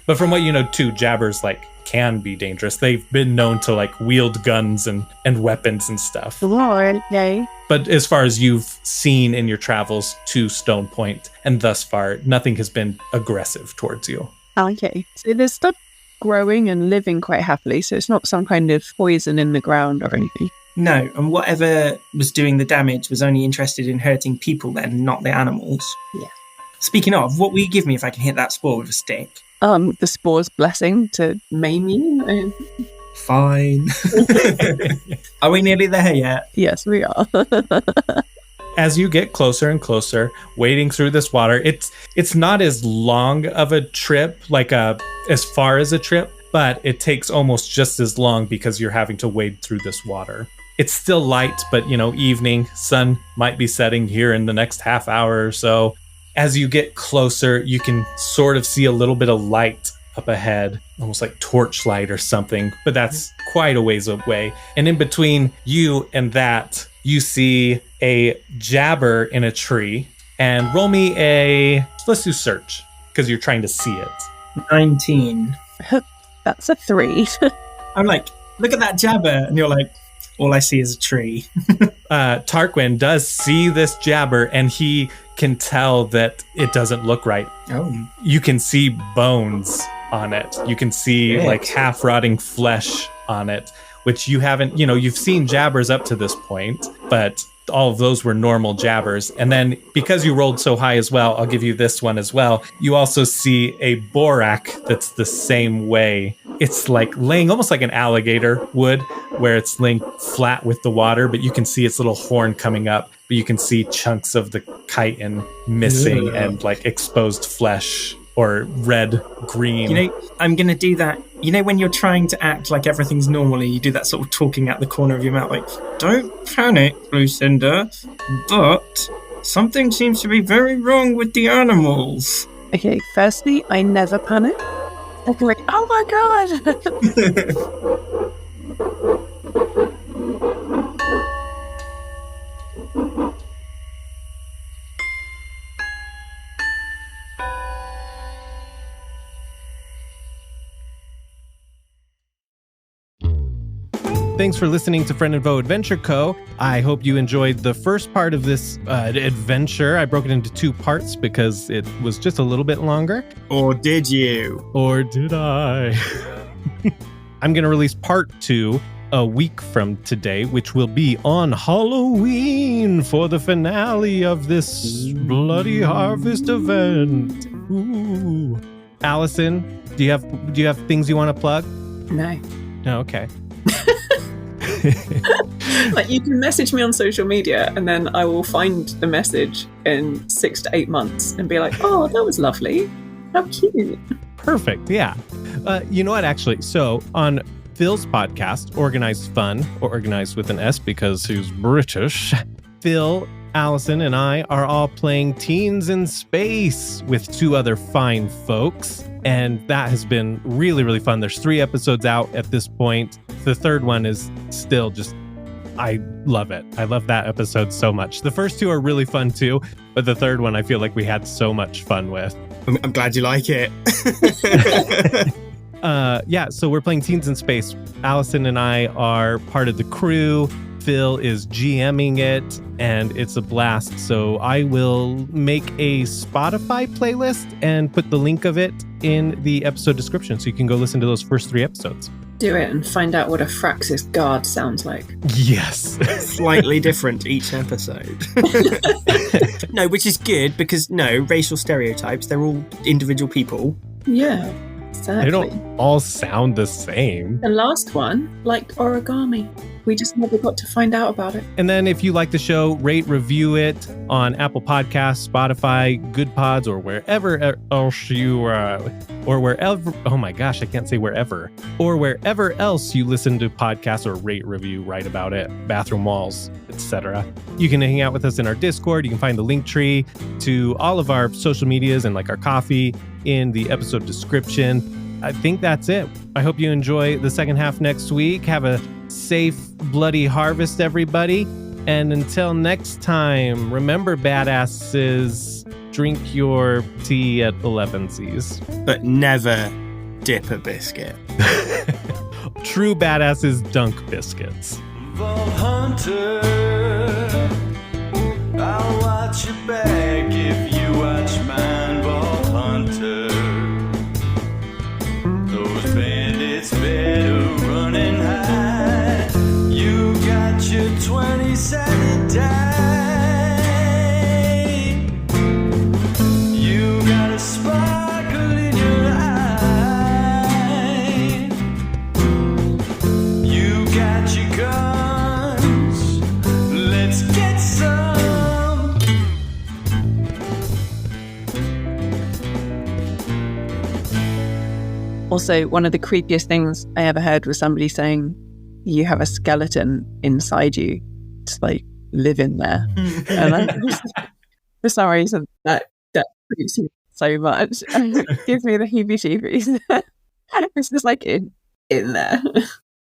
But from what you know too, jabbers like can be dangerous. They've been known to like wield guns and weapons and stuff. Okay. But as far as you've seen in your travels to Stone Point, and thus far, nothing has been aggressive towards you. Okay. So there's stuff growing and living quite happily, so it's not some kind of poison in the ground or anything. No, and whatever was doing the damage was only interested in hurting people then, not the animals. Yeah. Speaking of, what will you give me if I can hit that spore with a stick? The spore's blessing to Maim you? Fine. Are we nearly there yet? yes, we are. As you get closer and closer, wading through this water, it's not as long of a trip, like as far as a trip, but it takes almost just as long because you're having to wade through this water. It's still light, but evening, sun might be setting here in the next half hour or so. As you get closer, you can sort of see a little bit of light up ahead, almost like torchlight or something, but that's quite a ways away. And in between you and that, you see a jabber in a tree. And roll me let's do search, because you're trying to see it. 19. That's a 3. I'm like, look at that jabber, and you're like, all I see is a tree. Tarquin does see this jabber, and he can tell that it doesn't look right. Oh. You can see bones on it. You can see Shit. like half rotting flesh on it, which you haven't, you've seen jabbers up to this point, but all of those were normal jabbers. And then because you rolled so high as well, I'll give you this one as well. You also see a borak that's the same way. It's like laying almost like an alligator would, where it's laying flat with the water, but you can see its little horn coming up, but you can see chunks of the chitin missing and like exposed flesh or red, green. You know, I'm going to do that. You know, when you're trying to act like everything's normal, you do that sort of talking out the corner of your mouth, like, don't panic, Lucinda, but something seems to be very wrong with the animals. Okay, firstly, I never panic. I'm like, oh my god! Thanks for listening to Friend and Foe Adventure Co. I hope you enjoyed the first part of this adventure. I broke it into 2 parts because it was just a little bit longer. Or did you? Or did I? I'm going to release part 2 a week from today, which will be on Halloween for the finale of this Bloody Harvest event. Ooh. Allison, do you have things you want to plug? No. Oh, okay. Like, you can message me on social media and then I will find the message in 6 to 8 months and be like, oh, that was lovely. How cute. Perfect. Yeah. You know what, actually? So on Phil's podcast, Organized Fun, or organized with an S because he's British, Phil, Allison, and I are all playing Teens in Space with 2 other fine folks. And that has been really, really fun. There's 3 episodes out at this point. The 3rd one is still just, I love it. I love that episode so much. The first 2 are really fun too, but the 3rd one I feel like we had so much fun with. I'm glad you like it. Yeah, so we're playing Teens in Space. Allison and I are part of the crew. Phil is GMing it, and it's a blast. So I will make a Spotify playlist and put the link of it in the episode description so you can go listen to those first 3 episodes. Do it and find out what a Fraxis guard sounds like. Yes. Slightly different each episode. No, which is good because, no, racial stereotypes, they're all individual people. Yeah, exactly. They don't all sound the same. The last one liked origami. We just never got to find out about it. And then if you like the show, rate, review it on Apple Podcasts, Spotify, Good Pods, or wherever else you, or wherever, oh my gosh, I can't say wherever, or wherever else you listen to podcasts or rate, review, write about it, bathroom walls, etc. You can hang out with us in our Discord. You can find the link tree to all of our social medias and like our coffee in the episode description. I think that's it. I hope you enjoy the second half next week. Have a safe, bloody harvest, everybody. And until next time, remember, badasses, drink your tea at 11's. But never dip a biscuit. True badasses dunk biscuits. Vault Hunter, I'll watch your back if you watch mine, Vault Hunter. Those bandits better run and hide. You got your 20-sided die. You got a sparkle in your eye. You got your guns. Let's get some. Also, one of the creepiest things I ever heard was somebody saying, you have a skeleton inside you. Just like, live in there. And I just, for some reason, that creeps me so much. It gives me the heebie-jeebies. It's just like in there.